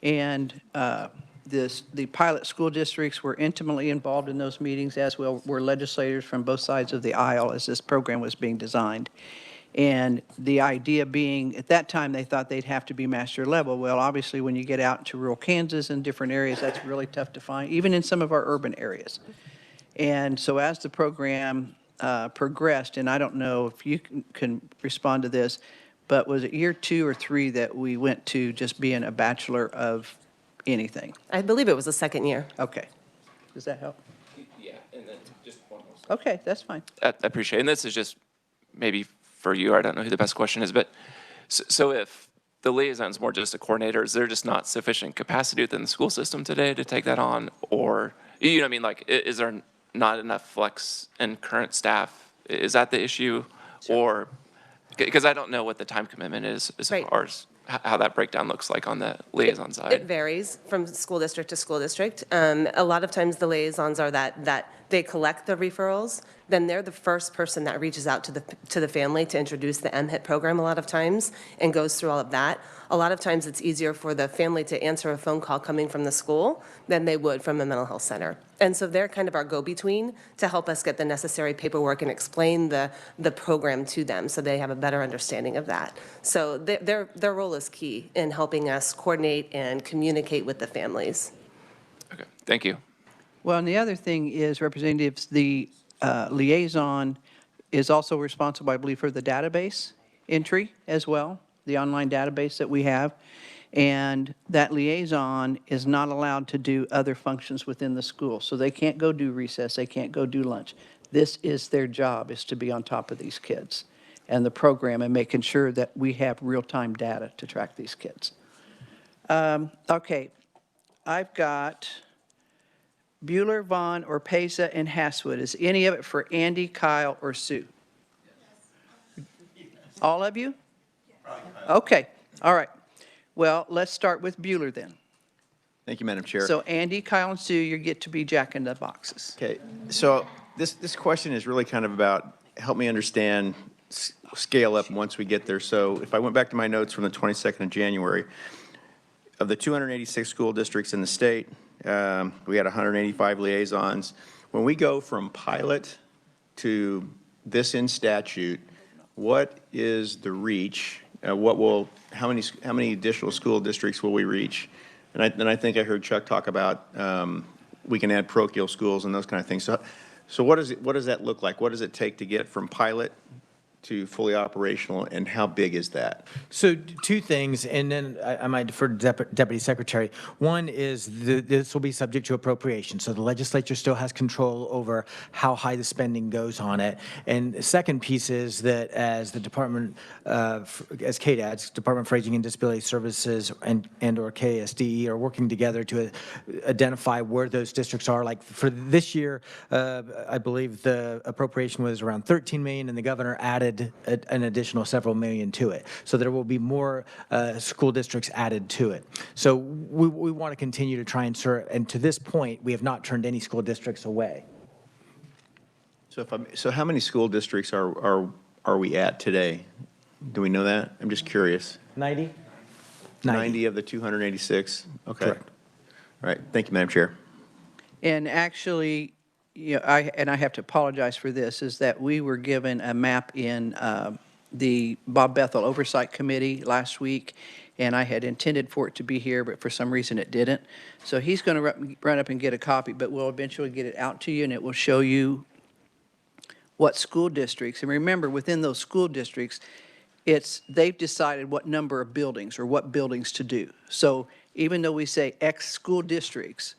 And the pilot school districts were intimately involved in those meetings, as well were legislators from both sides of the aisle as this program was being designed. And the idea being, at that time, they thought they'd have to be master level. Well, obviously, when you get out into rural Kansas and different areas, that's really tough to find, even in some of our urban areas. And so as the program progressed, and I don't know if you can respond to this, but was it year 2 or 3 that we went to just being a bachelor of anything? I believe it was the second year. Okay. Does that help? Yeah, and then just one more. Okay, that's fine. I appreciate it. And this is just maybe for you, I don't know who the best question is, but so if the liaison is more just a coordinator, is there just not sufficient capacity within the school system today to take that on? Or, you know what I mean, like, is there not enough flex in current staff? Is that the issue? Or, because I don't know what the time commitment is as far as how that breakdown looks like on the liaison side. It varies from school district to school district. A lot of times the liaisons are that they collect the referrals, then they're the first person that reaches out to the family to introduce the MHIT program a lot of times and goes through all of that. A lot of times it's easier for the family to answer a phone call coming from the school than they would from a mental health center. And so they're kind of our go-between to help us get the necessary paperwork and explain the program to them so they have a better understanding of that. So their role is key in helping us coordinate and communicate with the families. Okay, thank you. Well, and the other thing is, representatives, the liaison is also responsible, I believe, for the database entry as well, the online database that we have. And that liaison is not allowed to do other functions within the school. So they can't go do recess, they can't go do lunch. This is their job, is to be on top of these kids and the program and making sure that we have real-time data to track these kids. Okay, I've got Bueller, Vaughn, Orpeza, and Hasswood. Is any of it for Andy, Kyle, or Sue? All of you? Okay, all right. Well, let's start with Bueller then. Thank you, Madam Chair. So Andy, Kyle, and Sue, you get to be Jack in the boxes. Okay, so this question is really kind of about, help me understand, scale up once we get there. So if I went back to my notes from the 22nd of January, of the 286 school districts in the state, we had 185 liaisons. When we go from pilot to this in statute, what is the reach? How many additional school districts will we reach? And I think I heard Chuck talk about we can add parochial schools and those kind of things. So what does that look like? What does it take to get from pilot to fully operational, and how big is that? So 2 things, and then I might defer to Deputy Secretary. One is this will be subject to appropriation, so the legislature still has control over how high the spending goes on it. And the second piece is that as the department, as KDADS, Department for Aging and Disability Services and or KSDE are working together to identify where those districts are. Like for this year, I believe the appropriation was around $13 million, and the governor added an additional several million to it. So there will be more school districts added to it. So we want to continue to try and serve, and to this point, we have not turned any school districts away. So how many school districts are we at today? Do we know that? I'm just curious. 90? 90 of the 286? Okay. Correct. All right. Thank you, Madam Chair. And actually, you know, I have to apologize for this, is that we were given a map in the Bob Bethel Oversight Committee last week, and I had intended for it to be here, but for some reason it didn't. So he's going to run up and get a copy, but we'll eventually get it out to you, and it will show you what school districts, and remember, within those school districts, they've decided what number of buildings or what buildings to do. So even though we say X school districts,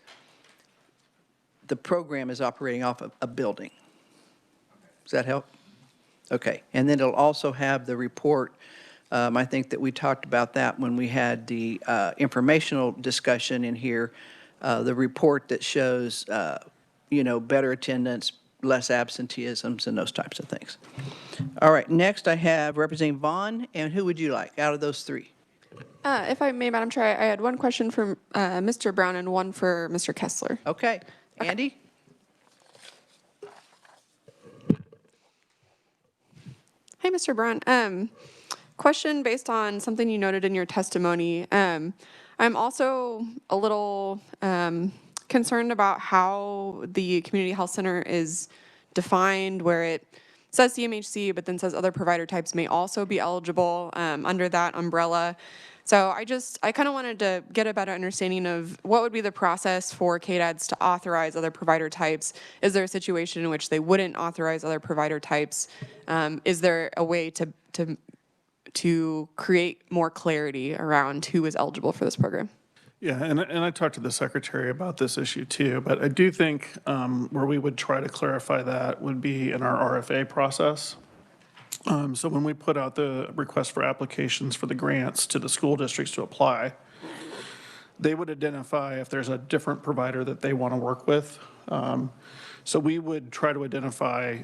the program is operating off of a building. Does that help? Okay, and then it'll also have the report. I think that we talked about that when we had the informational discussion in here, the report that shows, better attendance, less absenteeisms, and those types of things. All right, next I have Representative Vaughn, and who would you like out of those three? If I may, Madam Chair, I had one question for Mr. Brown and one for Mr. Kessler. Okay, Andy? Hey, Mr. Brown. Question based on something you noted in your testimony. I'm also a little concerned about how the community health center is defined, where it says CMHC, but then says other provider types may also be eligible under that umbrella. So I kind of wanted to get a better understanding of what would be the process for KDADs to authorize other provider types. Is there a situation in which they wouldn't authorize other provider types? Is there a way to create more clarity around who is eligible for this program? Yeah, and I talked to the secretary about this issue too, but I do think where we would try to clarify that would be in our RFA process. So when we put out the request for applications for the grants to the school districts to apply, they would identify if there's a different provider that they want to work with. So we would try to identify,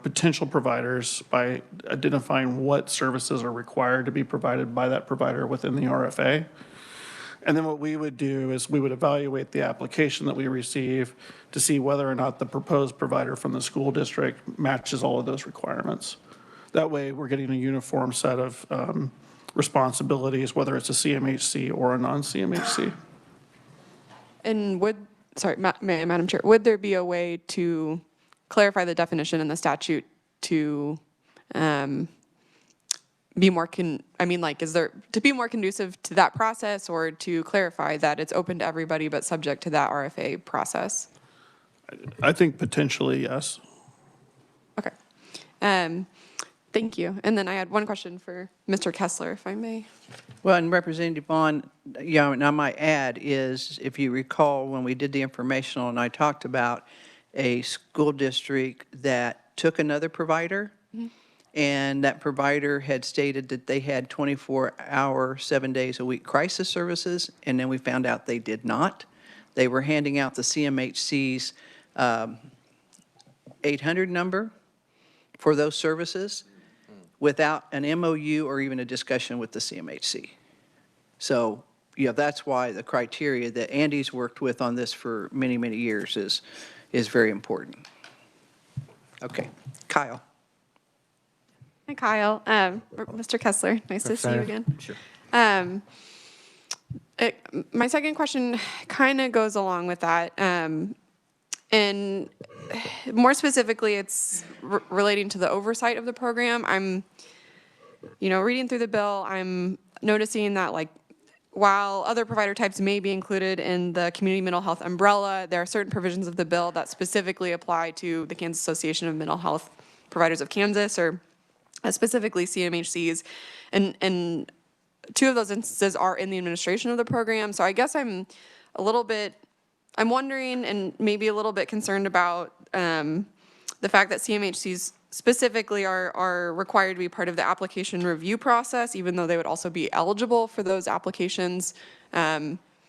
potential providers by identifying what services are required to be provided by that provider within the RFA. And then what we would do is we would evaluate the application that we receive to see whether or not the proposed provider from the school district matches all of those requirements. That way, we're getting a uniform set of responsibilities, whether it's a CMHC or a non-CMHC. And Madam Chair, would there be a way to clarify the definition in the statute to be more to be more conducive to that process, or to clarify that it's open to everybody but subject to that RFA process? I think potentially, yes. Okay. Thank you. And then I had one question for Mr. Kessler, if I may. Well, and Representative Vaughn, and I might add is, if you recall, when we did the informational and I talked about a school district that took another provider, and that provider had stated that they had 24-hour, 7 days a week crisis services, and then we found out they did not. They were handing out the CMHC's 800 number for those services without an MOU or even a discussion with the CMHC. So, that's why the criteria that Andy's worked with on this for many, many years is very important. Okay, Kyle. Hi, Kyle. Mr. Kessler, nice to see you again. Sure. My second question kind of goes along with that. And more specifically, it's relating to the oversight of the program. I'm, reading through the bill, I'm noticing that, while other provider types may be included in the community mental health umbrella, there are certain provisions of the bill that specifically apply to the Kansas Association of Mental Health Providers of Kansas, or specifically CMHCs. And two of those instances are in the administration of the program. So I guess I'm wondering and maybe a little bit concerned about the fact that CMHCs specifically are required to be part of the application review process, even though they would also be eligible for those applications.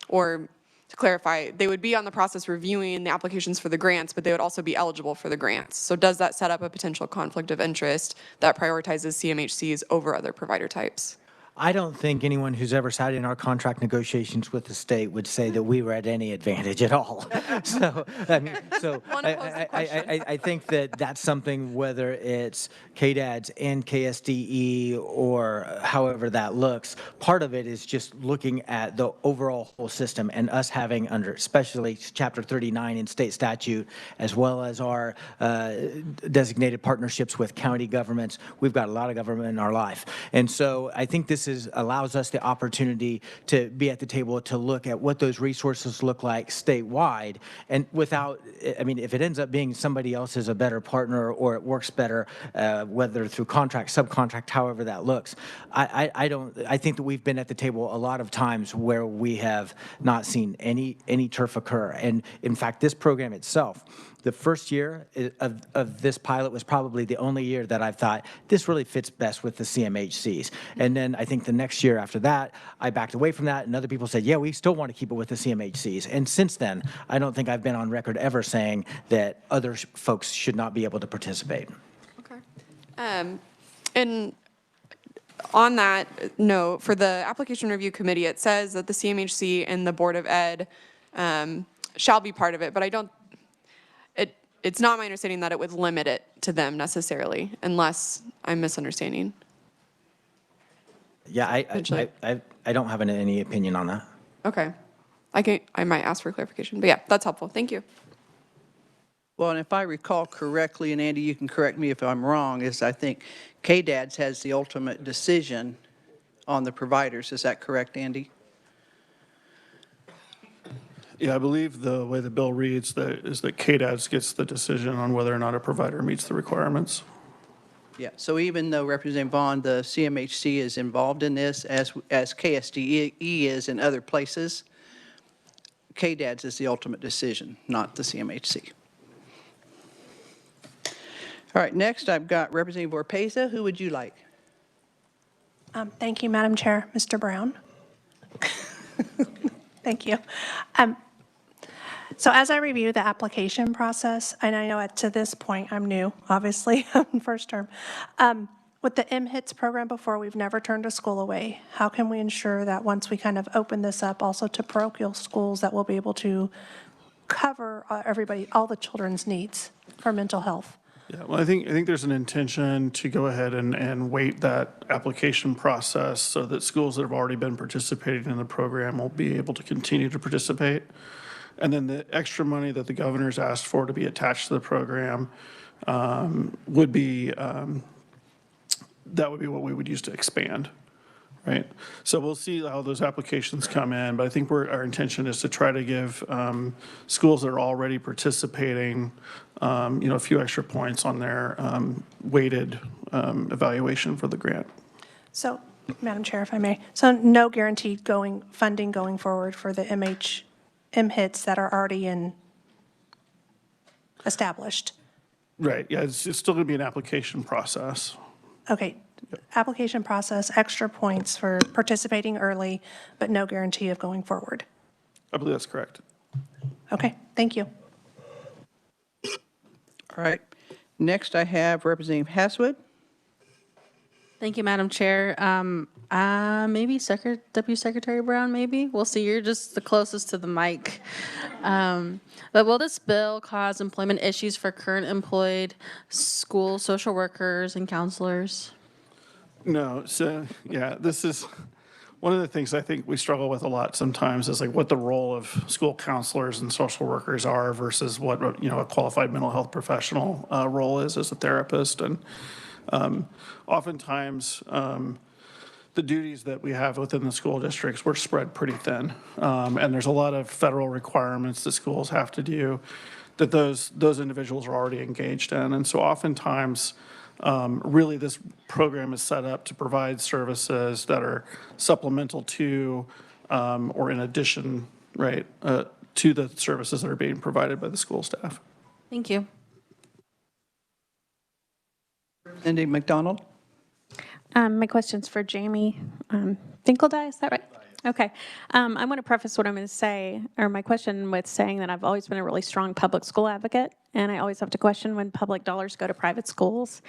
Or to clarify, they would be on the process reviewing the applications for the grants, but they would also be eligible for the grants. So does that set up a potential conflict of interest that prioritizes CMHCs over other provider types? I don't think anyone who's ever sat in our contract negotiations with the state would say that we were at any advantage at all. So, I mean, so I think that that's something, whether it's KDADS and KSDE or however that looks, part of it is just looking at the overall whole system and us having under, especially Chapter 39 in state statute, as well as our designated partnerships with county governments. We've got a lot of government in our life. And so I think this allows us the opportunity to be at the table to look at what those resources look like statewide, and without, I mean, if it ends up being somebody else is a better partner or it works better, whether through contract, subcontract, however that looks, I think that we've been at the table a lot of times where we have not seen any turf occur. And in fact, this program itself, the first year of this pilot was probably the only year that I thought this really fits best with the CMHCs. And then I think the next year after that, I backed away from that, and other people said, yeah, we still want to keep it with the CMHCs. And since then, I don't think I've been on record ever saying that other folks should not be able to participate. Okay. And on that note, for the application review committee, it says that the CMHC and the Board of Ed shall be part of it, but it's not my understanding that it would limit it to them necessarily, unless I'm misunderstanding. Yeah, I don't have any opinion on that. Okay. I might ask for clarification, but yeah, that's helpful. Thank you. Well, and if I recall correctly, and Andy, you can correct me if I'm wrong, is I think KDADS has the ultimate decision on the providers. Is that correct, Andy? Yeah, I believe the way the bill reads is that KDADS gets the decision on whether or not a provider meets the requirements. Yeah, so even though Representative Vaughn, the CMHC is involved in this, as KSDE is in other places, KDADS is the ultimate decision, not the CMHC. All right, next I've got Representative Orpeza. Who would you like? Thank you, Madam Chair. Mr. Brown. Thank you. So as I review the application process, and I know to this point I'm new, obviously, first term, with the MHITS program before, we've never turned a school away. How can we ensure that once we kind of open this up also to parochial schools, that we'll be able to cover all the children's needs for mental health? Yeah, well, I think there's an intention to go ahead and weight that application process so that schools that have already been participating in the program will be able to continue to participate. And then the extra money that the governor's asked for to be attached to the program would be, that would be what we would use to expand, right? So we'll see how those applications come in, but I think our intention is to try to give schools that are already participating, a few extra points on their weighted evaluation for the grant. So, Madam Chair, if I may, so no guaranteed funding going forward for the MHITs that are already established? Right, yeah, it's still going to be an application process. Okay, application process, extra points for participating early, but no guarantee of going forward. I believe that's correct. Okay, thank you. All right. Next, I have Representative Haswood. Thank you, Madam Chair. Maybe Deputy Secretary Brown, maybe? We'll see. You're just the closest to the mic. But will this bill cause employment issues for current employed school social workers and counselors? No, so, yeah, this is one of the things I think we struggle with a lot sometimes is like what the role of school counselors and social workers are versus what, a qualified mental health professional role is as a therapist. And oftentimes, the duties that we have within the school districts, we're spread pretty thin. And there's a lot of federal requirements that schools have to do that those individuals are already engaged in. And so oftentimes, really this program is set up to provide services that are supplemental to or in addition, right, to the services that are being provided by the school staff. Thank you. Cindy McDonald. My question's for Jamie Finkeldye, is that right? Okay. I want to preface what I'm going to say, or my question with saying that I've always been a really strong public school advocate, and I always have to question when public dollars go to private schools.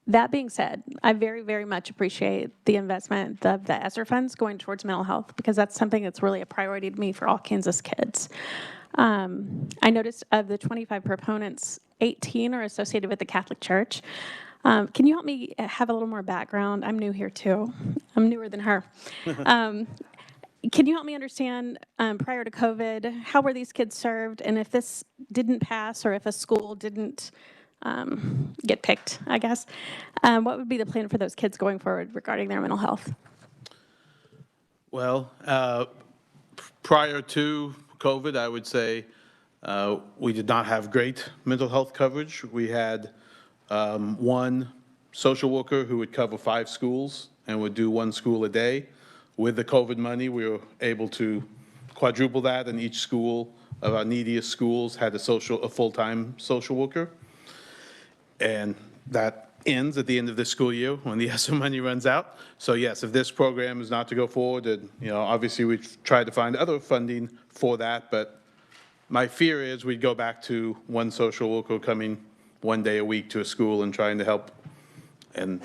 That being said, I very, very much appreciate the investment of the ESSER funds going towards mental health, because that's something that's really a priority to me for all Kansas kids. I noticed of the 25 proponents, 18 are associated with the Catholic Church. Can you help me have a little more background? I'm new here too. I'm newer than her. Can you help me understand, prior to COVID, how were these kids served? And if this didn't pass, or if a school didn't get picked, I guess, what would be the plan for those kids going forward regarding their mental health? Well, prior to COVID, I would say we did not have great mental health coverage. We had one social worker who would cover 5 schools and would do 1 school a day. With the COVID money, we were able to quadruple that, and each school of our neediest schools had a full-time social worker. And that ends at the end of this school year when the ESSER money runs out. So yes, if this program is not to go forward, and, obviously we've tried to find other funding for that, but my fear is we'd go back to 1 social worker coming 1 day a week to a school and trying to help. And,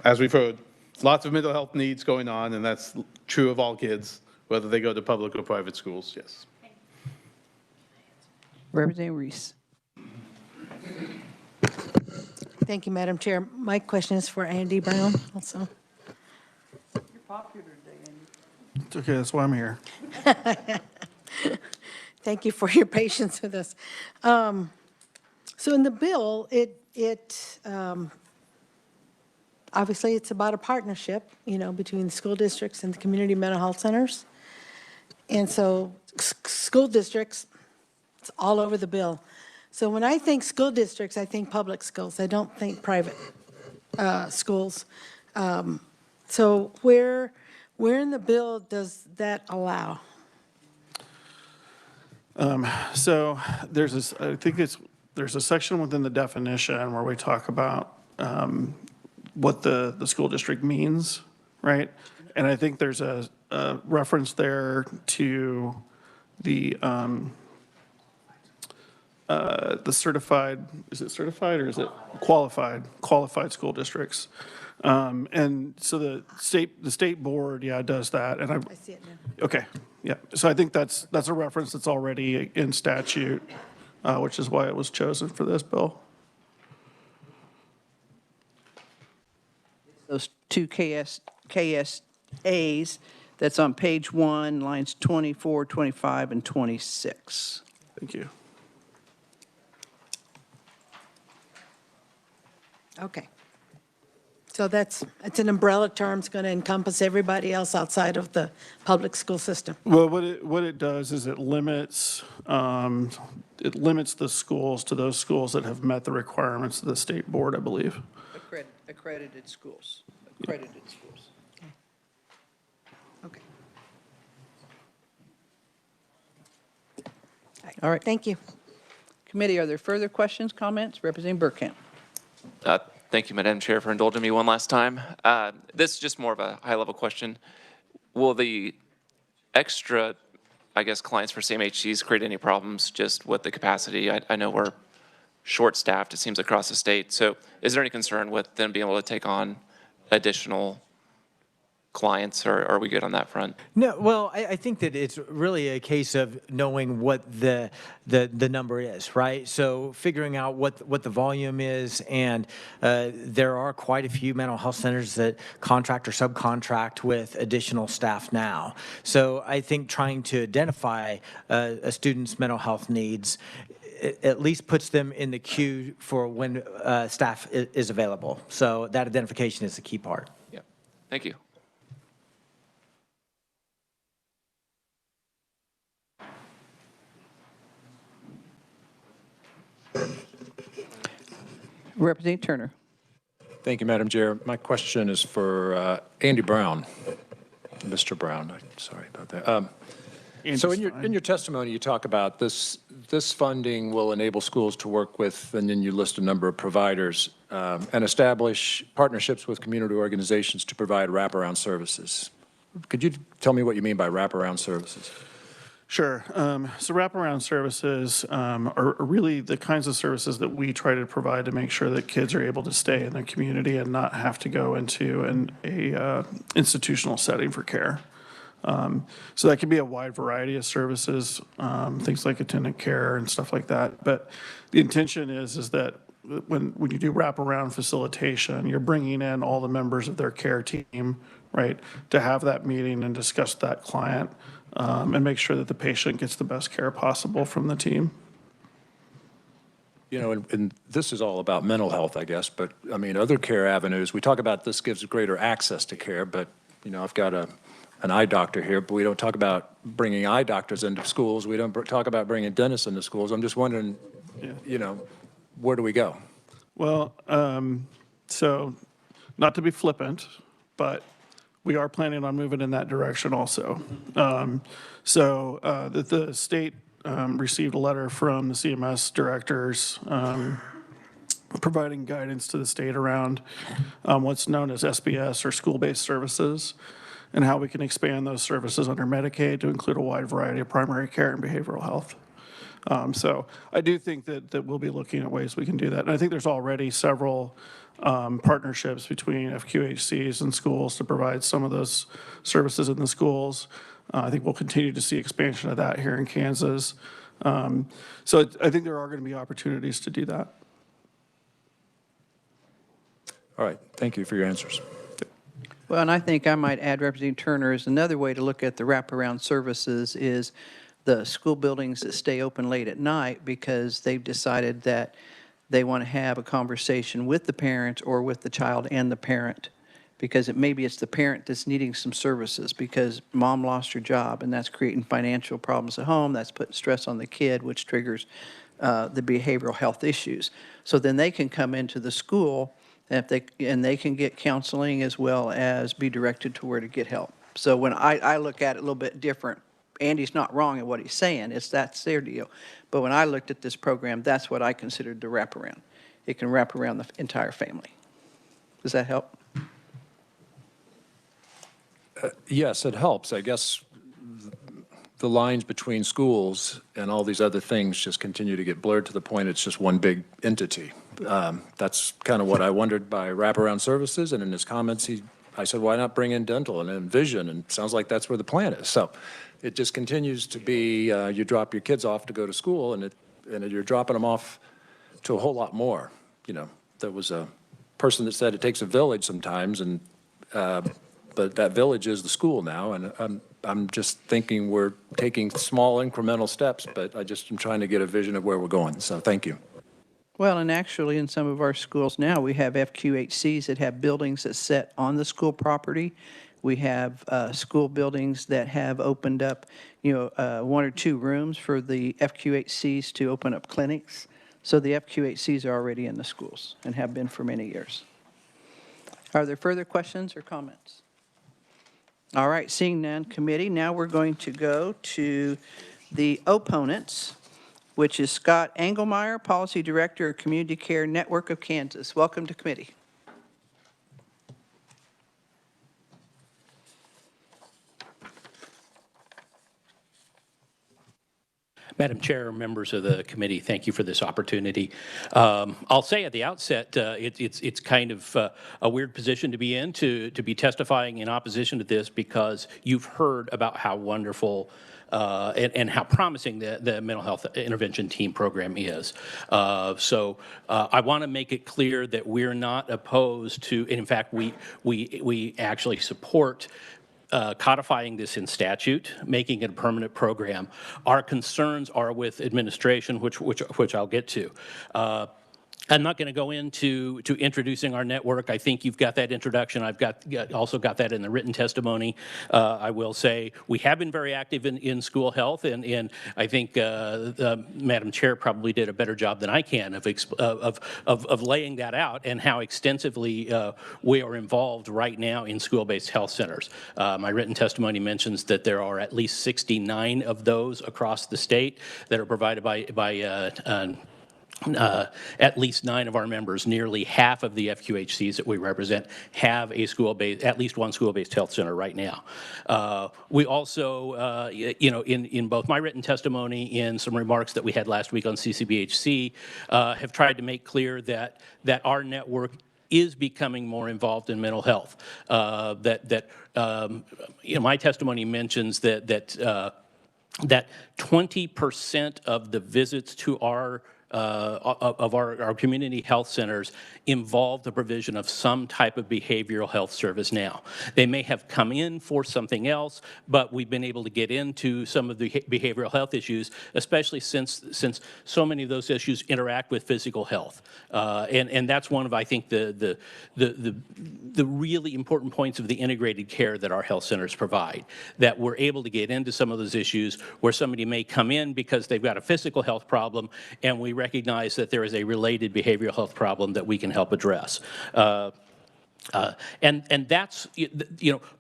as we've heard, lots of mental health needs going on, and that's true of all kids, whether they go to public or private schools, yes. Representative Reese. Thank you, Madam Chair. My question is for Andy Brown also. You're popular today, Andy. It's okay, that's why I'm here. Thank you for your patience with us. So in the bill, obviously it's about a partnership, between the school districts and the community mental health centers. And so school districts, it's all over the bill. So when I think school districts, I think public schools. I don't think private schools. So where in the bill does that allow? So there's this, there's a section within the definition where we talk about what the school district means, right? And I think there's a reference there to the certified, is it certified or is it qualified school districts. And so the state board, does that. And I see it now. okay, yeah. So I think that's a reference that's already in statute, which is why it was chosen for this bill. Those 2 KSAs, that's on page 1, lines 24, 25, and 26. Thank you. Okay. So it's an umbrella term. It's going to encompass everybody else outside of the public school system. Well, what it does is it limits the schools to those schools that have met the requirements of the state board, I believe. Accredited schools. Accredited schools. Okay. All right. Thank you. Committee, are there further questions, comments? Representative Burkamp. Thank you, Madam Chair, for indulging me one last time. This is just more of a high-level question. Will the extra, clients for CMHCs create any problems just with the capacity? I know we're short-staffed, it seems, across the state. So is there any concern with them being able to take on additional clients, or are we good on that front? No, well, I think that it's really a case of knowing what the number is, right? So figuring out what the volume is, and there are quite a few mental health centers that contract or subcontract with additional staff now. So I think trying to identify a student's mental health needs at least puts them in the queue for when staff is available. So that identification is the key part. Yeah, thank you. Representative Turner. Thank you, Madam Chair. My question is for Andy Brown. Mr. Brown, I'm sorry about that. So in your testimony, you talk about this funding will enable schools to work with, and then you list a number of providers, and establish partnerships with community organizations to provide wraparound services. Could you tell me what you mean by wraparound services? Sure. So wraparound services are really the kinds of services that we try to provide to make sure that kids are able to stay in their community and not have to go into a institutional setting for care. So that can be a wide variety of services, things like attendant care and stuff like that. But the intention is that when you do wraparound facilitation, you're bringing in all the members of their care team, right, to have that meeting and discuss that client and make sure that the patient gets the best care possible from the team. You know, and this is all about mental health, I guess, but I mean, other care avenues, we talk about this gives greater access to care, but, you know, I've got an eye doctor here, but we don't talk about bringing eye doctors into schools. We don't talk about bringing dentists into schools. I'm just wondering, you know, where do we go? Well, So not to be flippant, but we are planning on moving in that direction also. The state received a letter from the CMS directors providing guidance to the state around what's known as SBS or school-based services and how we can expand those services under Medicaid to include a wide variety of primary care and behavioral health. So I do think that we'll be looking at ways we can do that. And I think there's already several partnerships between FQHCs and schools to provide some of those services in the schools. I think we'll continue to see expansion of that here in Kansas. So I think there are going to be opportunities to do that. All right, thank you for your answers. Well, and I think I might add, Representative Turner, is another way to look at the wraparound services is the school buildings that stay open late at night because they've decided that they want to have a conversation with the parent or with the child and the parent, because maybe it's the parent that's needing some services because mom lost her job and that's creating financial problems at home. That's putting stress on the kid, which triggers the behavioral health issues. So then they can come into the school and they can get counseling as well as be directed to where to get help. So when I look at it a little bit different, Andy's not wrong in what he's saying. That's their deal. But when I looked at this program, that's what I considered the wraparound. It can wrap around the entire family. Does that help? Yes, it helps. I guess the lines between schools and all these other things just continue to get blurred to the point it's just one big entity. That's kind of what I wondered by wraparound services. And in his comments, I said, why not bring in dental and then vision? And it sounds like that's where the plan is. So it just continues to be you drop your kids off to go to school and you're dropping them off to a whole lot more. You know, there was a person that said it takes a village sometimes, and but that village is the school now. And I'm just thinking we're taking small incremental steps, but I'm trying to get a vision of where we're going. So thank you. Well, and actually in some of our schools now, we have FQHCs that have buildings that sit on the school property. We have school buildings that have opened up, one or two rooms for the FQHCs to open up clinics. So the FQHCs are already in the schools and have been for many years. Are there further questions or comments? All right, seeing none, committee, now we're going to go to the opponents, which is Scott Engelmeyer, Policy Director of Community Care Network of Kansas. Welcome to committee. Madam Chair, members of the committee, thank you for this opportunity. I'll say at the outset, it's kind of a weird position to be in, to be testifying in opposition to this, because you've heard about how wonderful and how promising the mental health intervention team program is. So I want to make it clear that we're not opposed to, and in fact, we actually support codifying this in statute, making it a permanent program. Our concerns are with administration, which I'll get to. I'm not going to go into introducing our network. I think you've got that introduction. I've also got that in the written testimony. I will say we have been very active in school health, and I think Madam Chair probably did a better job than I can of laying that out and how extensively we are involved right now in school-based health centers. My written testimony mentions that there are at least 69 of those across the state that are provided by at least 9 of our members, nearly half of the FQHCs that we represent, have a school-based, at least one school-based health center right now. We also, in both my written testimony and some remarks that we had last week on CCBHC, have tried to make clear that our network is becoming more involved in mental health. My testimony mentions that 20% of the visits to our community health centers involve the provision of some type of behavioral health service now. They may have come in for something else, but we've been able to get into some of the behavioral health issues, especially since so many of those issues interact with physical health. And that's one of, I think, the really important points of the integrated care that our health centers provide, that we're able to get into some of those issues where somebody may come in because they've got a physical health problem, and we recognize that there is a related behavioral health problem that we can help address. And that's,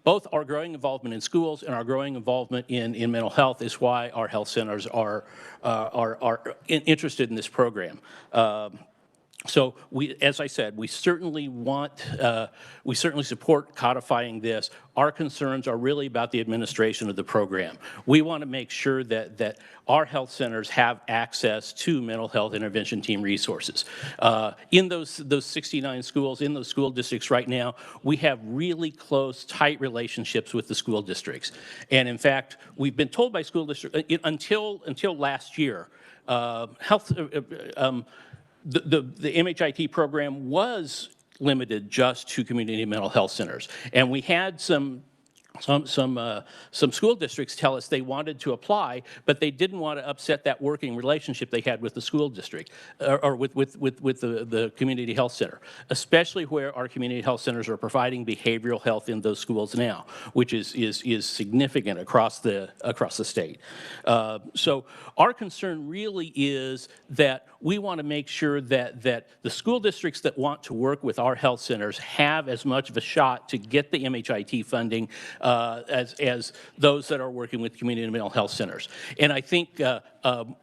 both our growing involvement in schools and our growing involvement in mental health is why our health centers are interested in this program. So as I said, we certainly support codifying this. Our concerns are really about the administration of the program. We want to make sure that our health centers have access to mental health intervention team resources. In those 69 schools, in those school districts right now, we have really close, tight relationships with the school districts. And in fact, we've been told by school districts, until last year, the MHIT program was limited just to community mental health centers. And we had some school districts tell us they wanted to apply, but they didn't want to upset that working relationship they had with the school district or with the community health center, especially where our community health centers are providing behavioral health in those schools now, which is significant across the state. So our concern really is that we want to make sure that the school districts that want to work with our health centers have as much of a shot to get the MHIT funding as those that are working with community mental health centers. And I think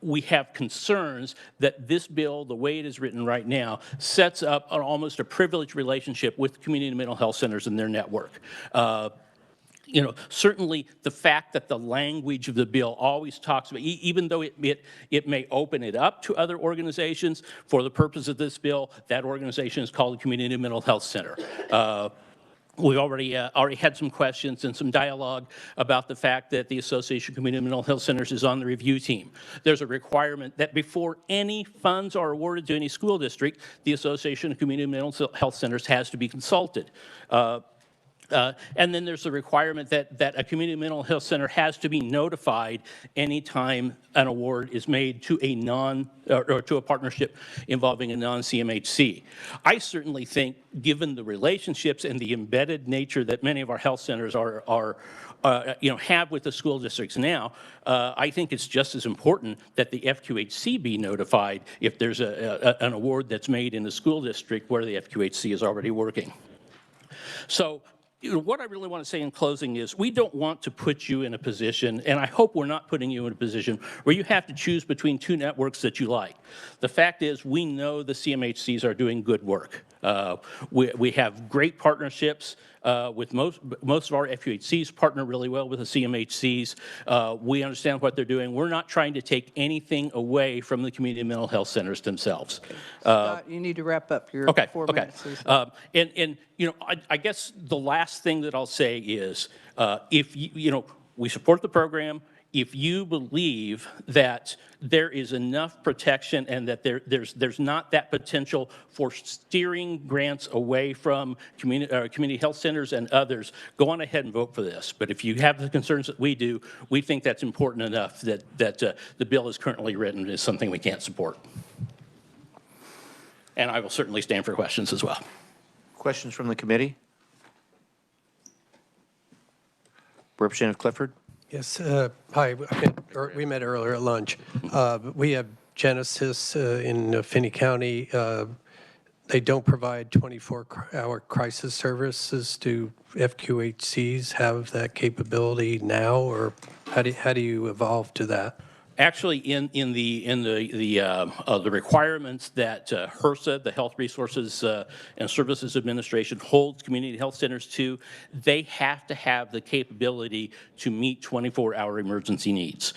we have concerns that this bill, the way it is written right now, sets up almost a privileged relationship with community mental health centers and their network. Certainly the fact that the language of the bill always talks about, even though it may open it up to other organizations, for the purpose of this bill, that organization is called a community mental health center. We already had some questions and some dialogue about the fact that the Association of Community Mental Health Centers is on the review team. There's a requirement that before any funds are awarded to any school district, the Association of Community Mental Health Centers has to be consulted. And then there's a requirement that a community mental health center has to be notified anytime an award is made to to a partnership involving a non-CMHC. I certainly think, given the relationships and the embedded nature that many of our health centers have with the school districts now, I think it's just as important that the FQHC be notified if there's an award that's made in the school district where the FQHC is already working. So, what I really want to say in closing is we don't want to put you in a position, and I hope we're not putting you in a position, where you have to choose between two networks that you like. The fact is, we know the CMHCs are doing good work. We have great partnerships with most of our FQHCs partner really well with the CMHCs. We understand what they're doing. We're not trying to take anything away from the community mental health centers themselves. Scott, you need to wrap up your 4 minutes. I guess the last thing that I'll say is, if we support the program. If you believe that there is enough protection and that there's not that potential for steering grants away from community health centers and others, go on ahead and vote for this. But if you have the concerns that we do, we think that's important enough that the bill is currently written is something we can't support. And I will certainly stand for questions as well. Questions from the committee? Representative Clifford? Yes, hi. We met earlier at lunch. We have Genesis in Finney County. They don't provide 24-hour crisis services. Do FQHCs have that capability now, or how do you evolve to that? Actually, in the requirements that HRSA, the Health Resources and Services Administration, holds community health centers to, they have to have the capability to meet 24-hour emergency needs.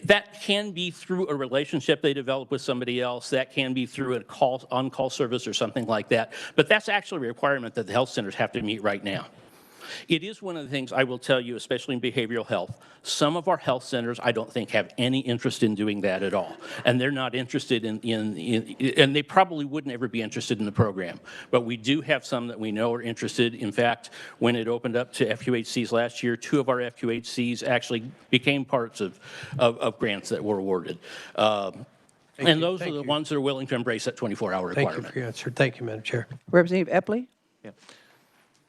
That can be through a relationship they develop with somebody else. That can be through a on-call service or something like that. But that's actually a requirement that the health centers have to meet right now. It is one of the things I will tell you, especially in behavioral health. Some of our health centers, I don't think, have any interest in doing that at all. And they're not interested and they probably wouldn't ever be interested in the program. But we do have some that we know are interested. In fact, when it opened up to FQHCs last year, 2 of our FQHCs actually became parts of grants that were awarded. And those are the ones that are willing to embrace that 24-hour requirement. Thank you for your answer. Thank you, Madam Chair. Representative Epley? Yeah.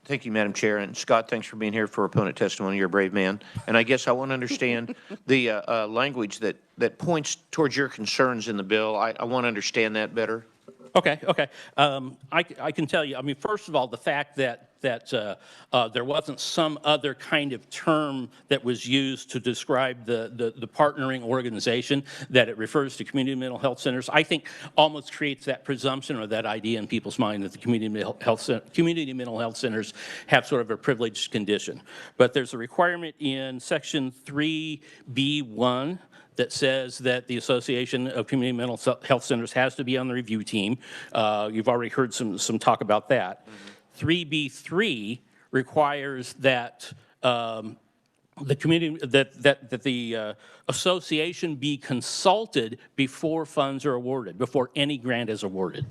Thank you, Madam Chair. And Scott, thanks for being here for opponent testimony. You're a brave man. And I guess I want to understand the language that points towards your concerns in the bill. I want to understand that better. Okay. I can tell you, I mean, first of all, the fact that there wasn't some other kind of term that was used to describe the partnering organization, that it refers to community mental health centers, I think almost creates that presumption or that idea in people's mind that the community mental health centers have sort of a privileged condition. But there's a requirement in Section 3B1 that says that the Association of Community Mental Health Centers has to be on the review team. You've already heard some talk about that. 3B3 requires that the community that the association be consulted before funds are awarded, before any grant is awarded.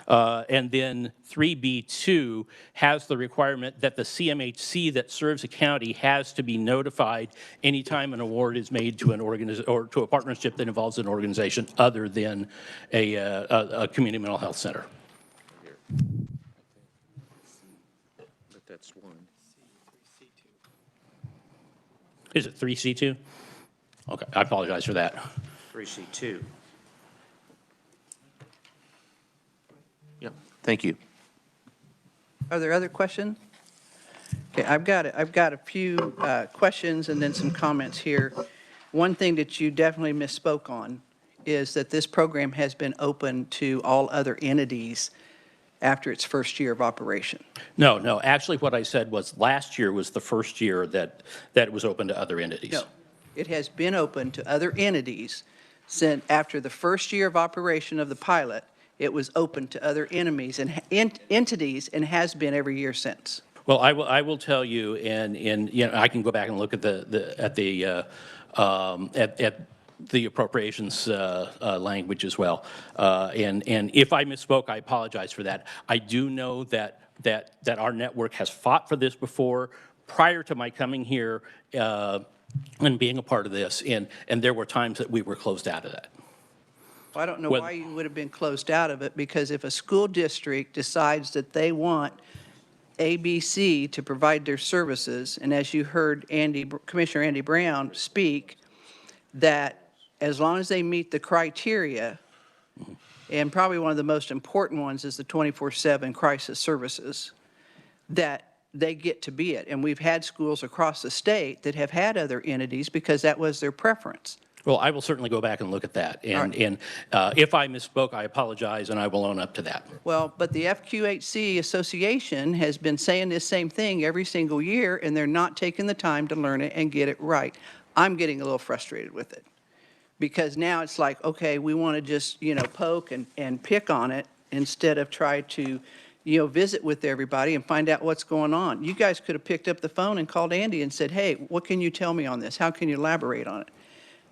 And then 3B2 has the requirement that the CMHC that serves a county has to be notified anytime an award is made to an organization or to a partnership that involves an organization other than a community mental health center. But that's one. Is it 3C2? Okay, I apologize for that. 3C2. Thank you. Are there other questions? Okay, I've got a few questions and then some comments here. One thing that you definitely misspoke on is that this program has been open to all other entities after its first year of operation. No. Actually, what I said was last year was the first year that it was open to other entities. No, it has been open to other entities since after the first year of operation of the pilot. It was open to other entities and has been every year since. Well, I will tell you, and you know, I can go back and look at the appropriations language as well. And if I misspoke, I apologize for that. I do know that our network has fought for this before, prior to my coming here and being a part of this, and there were times that we were closed out of that. I don't know why you would have been closed out of it, because if a school district decides that they want ABC to provide their services, and as you heard Commissioner Andy Brown speak, that as long as they meet the criteria, and probably one of the most important ones is the 24/7 crisis services, that they get to be it. And we've had schools across the state that have had other entities because that was their preference. Well, I will certainly go back and look at that. And if I misspoke, I apologize, and I will own up to that. Well, but the FQHC Association has been saying this same thing every single year, and they're not taking the time to learn it and get it right. I'm getting a little frustrated with it, because now it's like, okay, we want to just, poke and pick on it instead of try to, visit with everybody and find out what's going on. You guys could have picked up the phone and called Andy and said, hey, what can you tell me on this? How can you elaborate on it?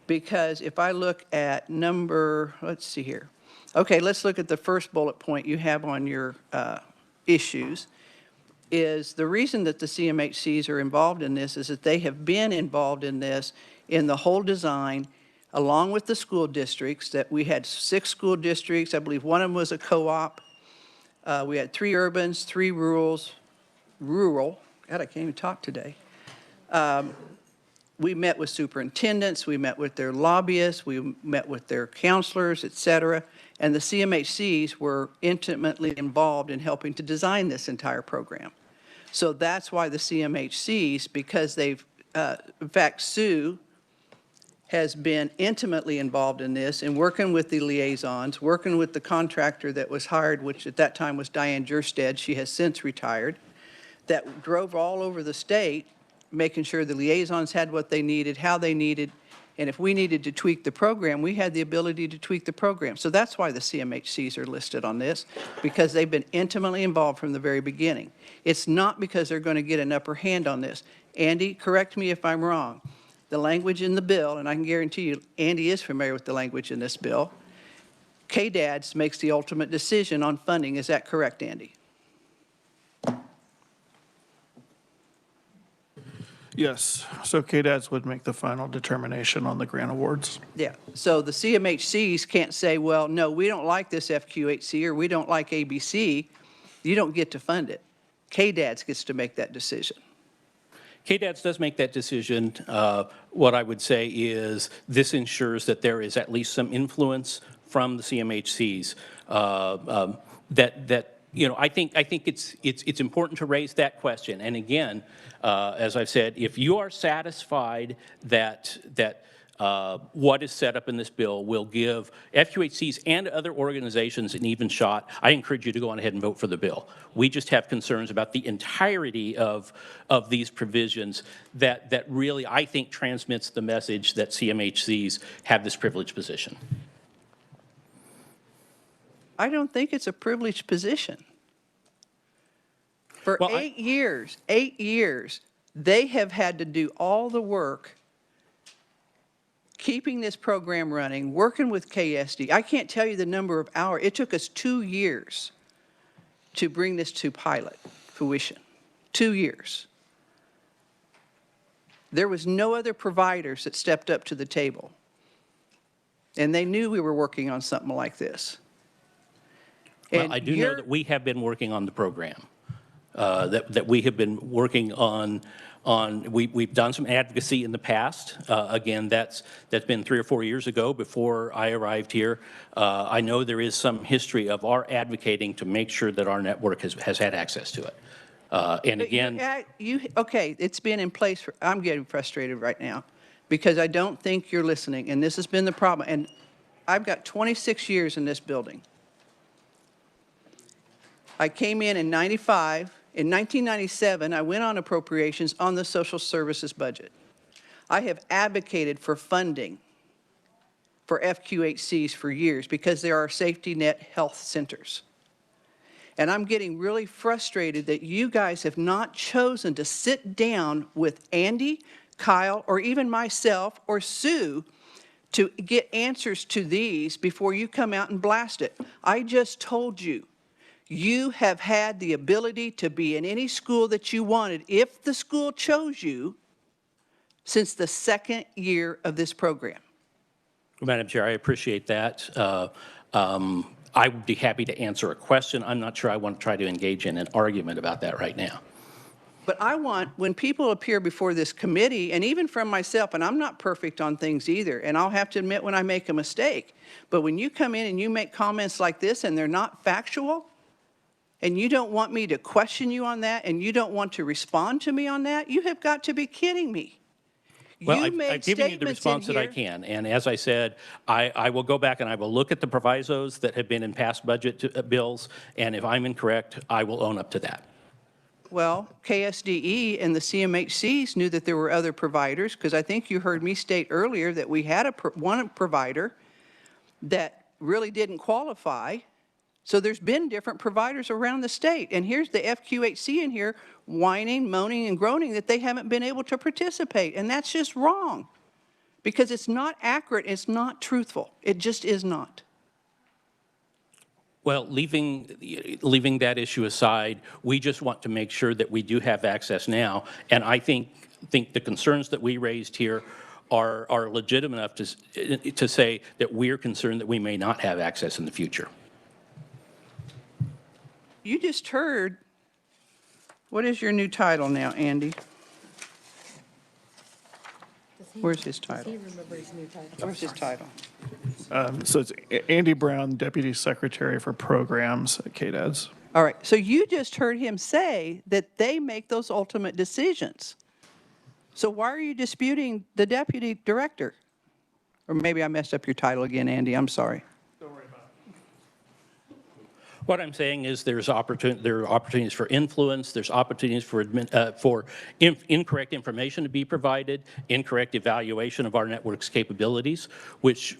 Because if I look at let's see here. Okay, let's look at the first bullet point you have on your issues. Is the reason that the CMHCs are involved in this is that they have been involved in this in the whole design, along with the school districts, that we had 6 school districts. I believe one of them was a co-op. We had 3 urbans, 3 rural. God, I can't even talk today. We met with superintendents, we met with their lobbyists, we met with their counselors, et cetera, and the CMHCs were intimately involved in helping to design this entire program. So that's why the CMHCs, because they've, in fact, Sue has been intimately involved in this and working with the liaisons, working with the contractor that was hired, which at that time was Diane Jerstead. She has since retired, that drove all over the state, making sure the liaisons had what they needed, how they needed, and if we needed to tweak the program, we had the ability to tweak the program. So that's why the CMHCs are listed on this, because they've been intimately involved from the very beginning. It's not because they're going to get an upper hand on this. Andy, correct me if I'm wrong. The language in the bill, and I can guarantee you Andy is familiar with the language in this bill, KDADS makes the ultimate decision on funding. Is that correct, Andy? Yes, so KDADS would make the final determination on the grant awards. Yeah, so the CMHCs can't say, well, no, we don't like this FQHC or we don't like ABC. You don't get to fund it. KDADS gets to make that decision. KDADS does make that decision. What I would say is this ensures that there is at least some influence from the CMHCs. I think it's important to raise that question. And again, as I've said, if you are satisfied that what is set up in this bill will give FQHCs and other organizations an even shot, I encourage you to go on ahead and vote for the bill. We just have concerns about the entirety of these provisions that really, I think, transmits the message that CMHCs have this privileged position. I don't think it's a privileged position. For 8 years, they have had to do all the work keeping this program running, working with KSD. I can't tell you the number of hours. It took us 2 years to bring this to pilot fruition. 2 years. There was no other providers that stepped up to the table. And they knew we were working on something like this. Well, I do know that we have been working on the program, that we have been working on we've done some advocacy in the past. Again, that's been 3 or 4 years ago before I arrived here. I know there is some history of our advocating to make sure that our network has had access to it. And again, okay, it's been in place for, I'm getting frustrated right now because I don't think you're listening, and this has been the problem. And I've got 26 years in this building. I came in 95. In 1997, I went on appropriations on the social services budget. I have advocated for funding for FQHCs for years because there are safety net health centers. And I'm getting really frustrated that you guys have not chosen to sit down with Andy, Kyle, or even myself or Sue to get answers to these before you come out and blast it. I just told you. You have had the ability to be in any school that you wanted if the school chose you since the second year of this program. Madam Chair, I appreciate that. I would be happy to answer a question. I'm not sure I want to try to engage in an argument about that right now. But I want, when people appear before this committee, and even from myself, and I'm not perfect on things either, and I'll have to admit when I make a mistake, but when you come in and you make comments like this and they're not factual, and you don't want me to question you on that, and you don't want to respond to me on that, you have got to be kidding me. Well, I've given you the response that I can, and as I said, I will go back and I will look at the provisos that have been in past budget bills, and if I'm incorrect, I will own up to that. Well, KSDE and the CMHCs knew that there were other providers, because I think you heard me state earlier that we had one provider that really didn't qualify. So there's been different providers around the state. And here's the FQHC in here whining, moaning, and groaning that they haven't been able to participate. And that's just wrong because it's not accurate. It's not truthful. It just is not. Well, leaving that issue aside, we just want to make sure that we do have access now. And I think the concerns that we raised here are legitimate enough to say that we're concerned that we may not have access in the future. You just heard, what is your new title now, Andy? Where's his title? Does he remember his new title? Where's his title? So it's Andy Brown, Deputy Secretary for Programs at KDADS. All right, so you just heard him say that they make those ultimate decisions. So why are you disputing the Deputy Director? Or maybe I messed up your title again, Andy, I'm sorry. What I'm saying is there are opportunities for influence, there's opportunities for incorrect information to be provided, incorrect evaluation of our network's capabilities, which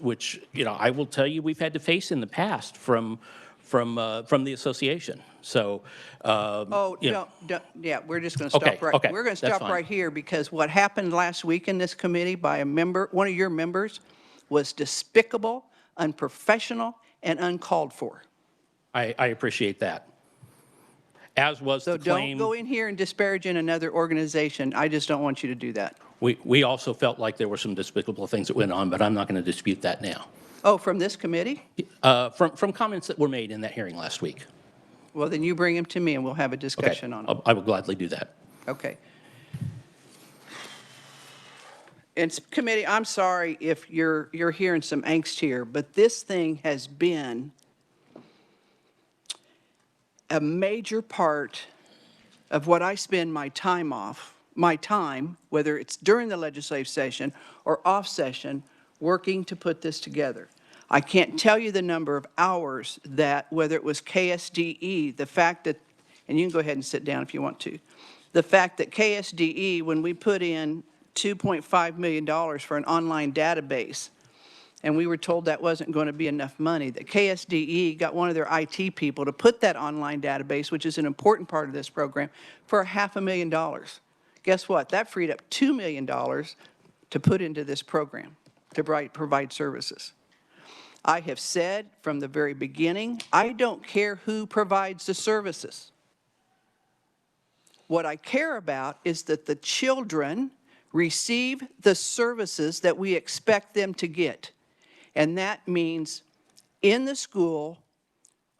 I will tell you we've had to face in the past from the association. So, yeah, we're just going to stop right. Okay, We're going to that's stop fine. right here because what happened last week in this committee by a member, one of your members, was despicable, unprofessional, and uncalled for. I appreciate that. As was So the claim. don't go in here and disparage in another organization. I just don't want you to do that. We also felt like there were some despicable things that went on, but I'm not going to dispute that now. Oh, from this committee? From comments that were made in that hearing last week. Well, then you bring them to me and we'll have a discussion on them. I will gladly do that. Okay. And committee, I'm sorry if you're hearing some angst here, but this thing has been a major part of what I spend my time, whether it's during the legislative session or off session, working to put this together. I can't tell you the number of hours that, whether it was KSDE, the fact that, and you can go ahead and sit down if you want to, the fact that KSDE, when we put in $2.5 million for an online database, and we were told that wasn't going to be enough money, that KSDE got one of their IT people to put that online database, which is an important part of this program, for $500,000. Guess what? That freed up $2 million to put into this program to provide services. I have said from the very beginning, I don't care who provides the services. What I care about is that the children receive the services that we expect them to get. And that means in the school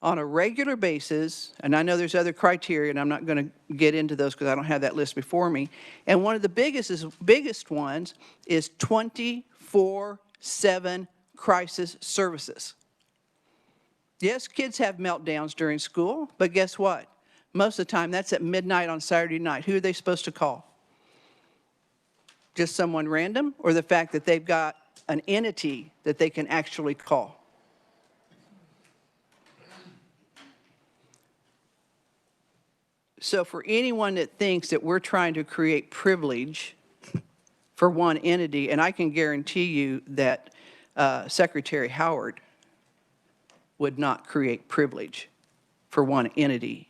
on a regular basis, and I know there's other criteria, and I'm not going to get into those because I don't have that list before me. And one of the biggest ones is 24/7 crisis services. Yes, kids have meltdowns during school, but guess what? Most of the time, that's at midnight on Saturday night. Who are they supposed to call? Just someone random, or the fact that they've got an entity that they can actually call? So for anyone that thinks that we're trying to create privilege for one entity, and I can guarantee you that Secretary Howard would not create privilege for one entity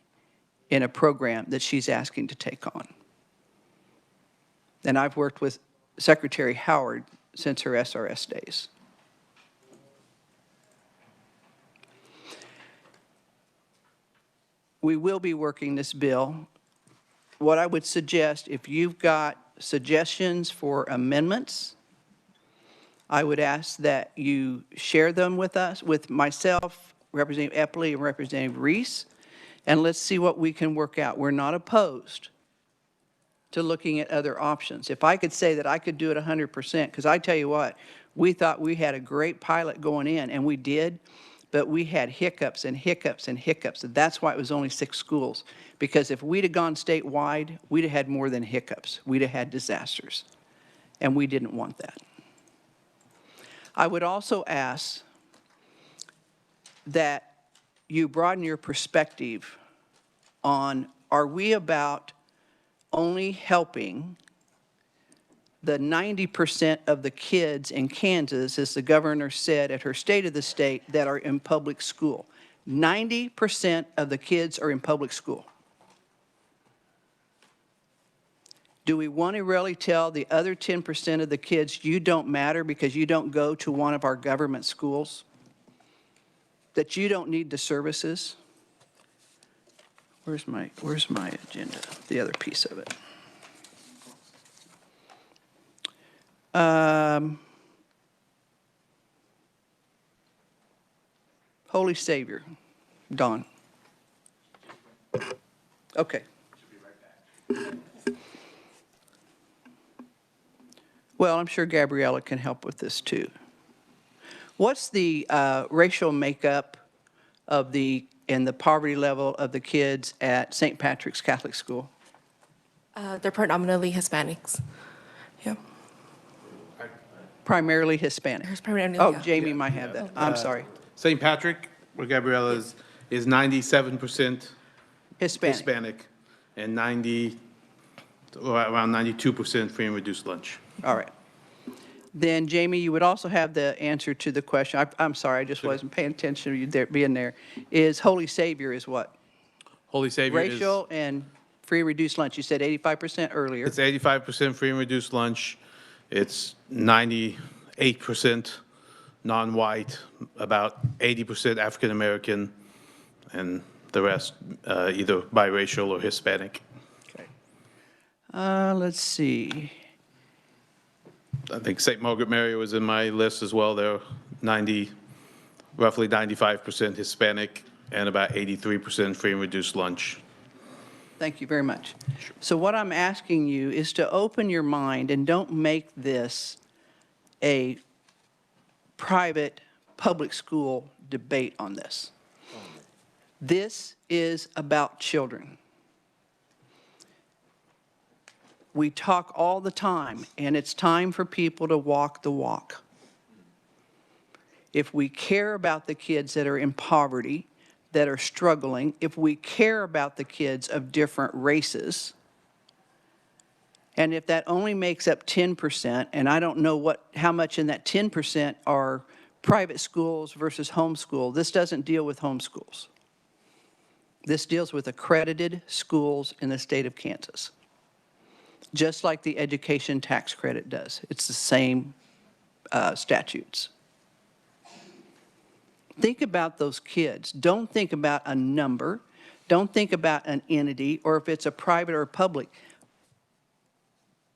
in a program that she's asking to take on. And I've worked with Secretary Howard since her SRS days. We will be working this bill. What I would suggest, if you've got suggestions for amendments, I would ask that you share them with us, with myself, Representative Eppley, and Representative Reese, and let's see what we can work out. We're not opposed to looking at other options. If I could say that I could do it 100%, because I tell you what, we thought we had a great pilot going in, and we did, but we had hiccups and hiccups and hiccups, and that's why it was only 6 schools. Because if we'd have gone statewide, we'd have had more than hiccups. We'd have had disasters, and we didn't want that. I would also ask that you broaden your perspective on, are we about only helping the 90% of the kids in Kansas, as the governor said at her State of the State, that are in public school? 90% of the kids are in public school. Do we want to really tell the other 10% of the kids, you don't matter because you don't go to one of our government schools? That you don't need the services? Where's my agenda? The other piece of it. Holy Savior, Don. Okay. Well, I'm sure Gabriella can help with this too. What's the racial makeup of and the poverty level of the kids at St. Patrick's Catholic School? They're predominantly Hispanics. Yeah. primarily Hispanic? primarily, Oh, yeah. Jamie might have that. I'm sorry. St. Patrick, where Gabriella is 97% Hispanic and around 92% free and reduced lunch. All right. Then, Jamie, you would also have the answer to the question. I'm sorry, I just wasn't paying attention to you there, being there. Is Holy Savior is what? Holy Savior is... Racial and free reduced lunch. You said 85% earlier. It's 85% free and reduced lunch. It's 98% non-white, about 80% African American, and the rest either biracial or Hispanic. Okay. Let's see. I think St. Margaret Mary was in my list as well. They're roughly 95% Hispanic and about 83% free and reduced lunch. Thank you very much. So what I'm asking you is to open your mind and don't make this a private public school debate on this. This is about children. We talk all the time, and it's time for people to walk the walk. If we care about the kids that are in poverty, that are struggling, if we care about the kids of different races, and if that only makes up 10%, and I don't know how much in that 10% are private schools versus homeschool, this doesn't deal with homeschools. This deals with accredited schools in the state of Kansas, just like the education tax credit does. It's the same statutes. Think about those kids. Don't think about a number. Don't think about an entity or if it's a private or a public.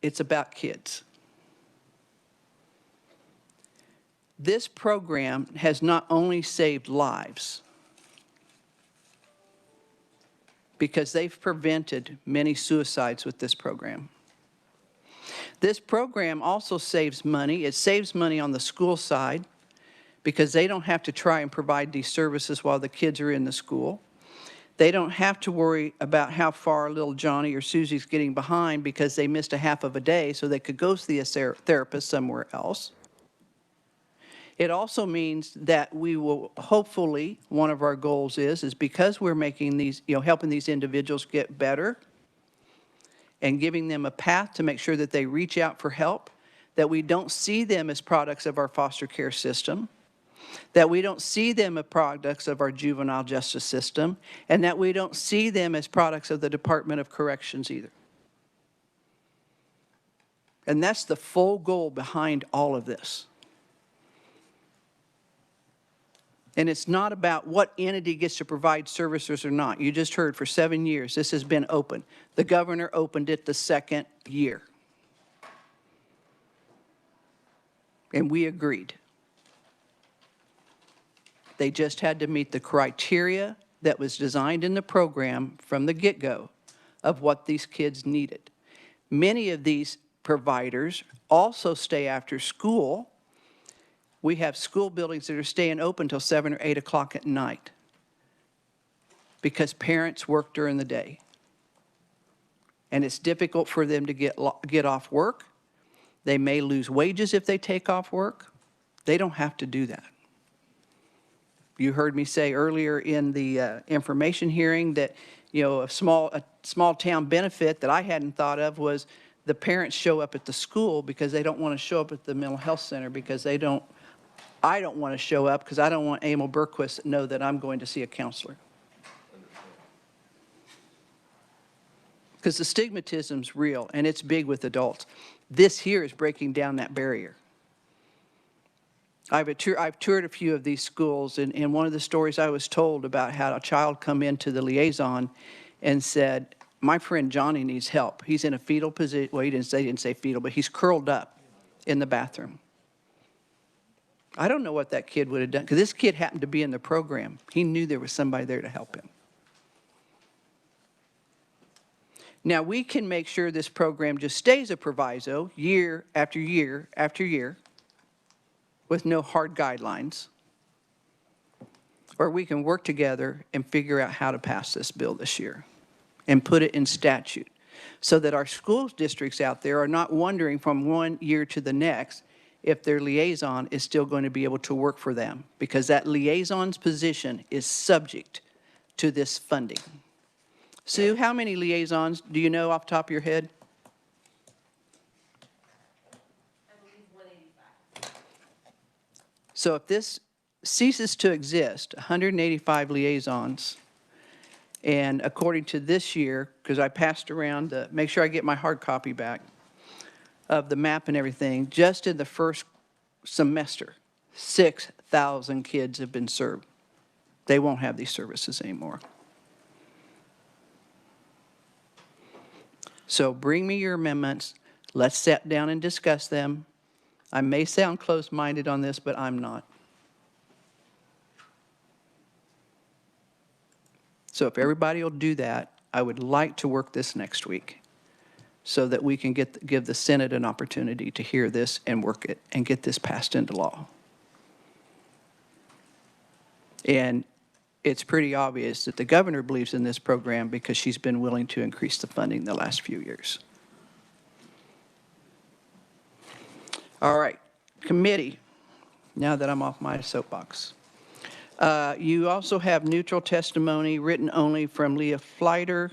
It's about kids. This program has not only saved lives, because they've prevented many suicides with this program. This program also saves money. It saves money on the school side because they don't have to try and provide these services while the kids are in the school. They don't have to worry about how far little Johnny or Susie's getting behind because they missed a half of a day so they could go see a therapist somewhere else. It also means that we will hopefully, one of our goals is because we're making these, helping these individuals get better and giving them a path to make sure that they reach out for help, that we don't see them as products of our foster care system, that we don't see them as products of our juvenile justice system, and that we don't see them as products of the Department of Corrections either. And that's the full goal behind all of this. And it's not about what entity gets to provide services or not. You just heard for 7 years this has been open. The governor opened it the second year. And we agreed. They just had to meet the criteria that was designed in the program from the get-go of what these kids needed. Many of these providers also stay after school. We have school buildings that are staying open till 7 or 8 o'clock at night because parents work during the day. And it's difficult for them to get off work. They may lose wages if they take off work. They don't have to do that. You heard me say earlier in the information hearing that, a small town benefit that I hadn't thought of was the parents show up at the school because they don't want to show up at the mental health center because I don't want to show up because I don't want Emil Berquist to know that I'm going to see a counselor. Because the stigmatism's real and it's big with adults. This here is breaking down that barrier. I've toured a few of these schools, and one of the stories I was told about how a child come into the liaison and said, my friend Johnny needs help. He's in a fetal position. Well, they didn't say fetal, but he's curled up in the bathroom. I don't know what that kid would have done, because this kid happened to be in the program. He knew there was somebody there to help him. Now, we can make sure this program just stays a proviso year after year after year with no hard guidelines, or we can work together and figure out how to pass this bill this year and put it in statute so that our school districts out there are not wondering from one year to the next if their liaison is still going to be able to work for them, because that liaison's position is subject to this funding. Sue, how many liaisons do you know off the top of your head? So if this ceases to exist, 185 liaisons, and according to this year, because I passed around, make sure I get my hard copy back of the map and everything, just in the first semester, 6,000 kids have been served. They won't have these services anymore. So bring me your amendments. Let's sit down and discuss them. I may sound close-minded on this, but I'm not. So if everybody will do that, I would like to work this next week so that we can give the Senate an opportunity to hear this and work it and get this passed into law. And it's pretty obvious that the governor believes in this program because she's been willing to increase the funding the last few years. All right, committee, now that I'm off my soapbox. You also have neutral testimony written only from Leah Fleiter,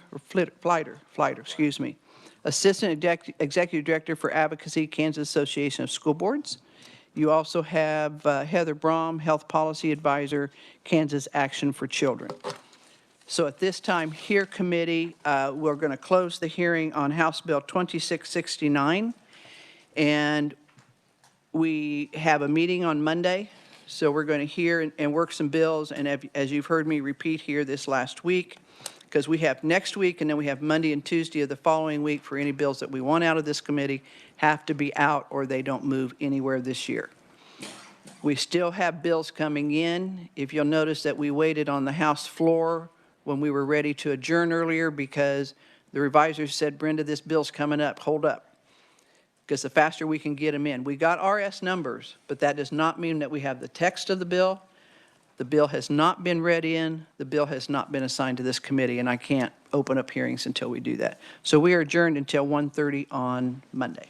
excuse me, Assistant Executive Director for Advocacy, Kansas Association of School Boards. You also have Heather Brom, Health Policy Advisor, Kansas Action for Children. So at this time here, committee, we're going to close the hearing on House Bill 2669. And we have a meeting on Monday. So we're going to hear and work some bills. And as you've heard me repeat here this last week, because we have next week and then we have Monday and Tuesday of the following week for any bills that we want out of this committee have to be out or they don't move anywhere this year. We still have bills coming in. If you'll notice that we waited on the House floor when we were ready to adjourn earlier because the revisers said, Brenda, this bill's coming up, hold up. Because the faster we can get them in. We got RS numbers, but that does not mean that we have the text of the bill. The bill has not been read in. The bill has not been assigned to this committee, and I can't open up hearings until we do that. So we are adjourned until 1:30 on Monday.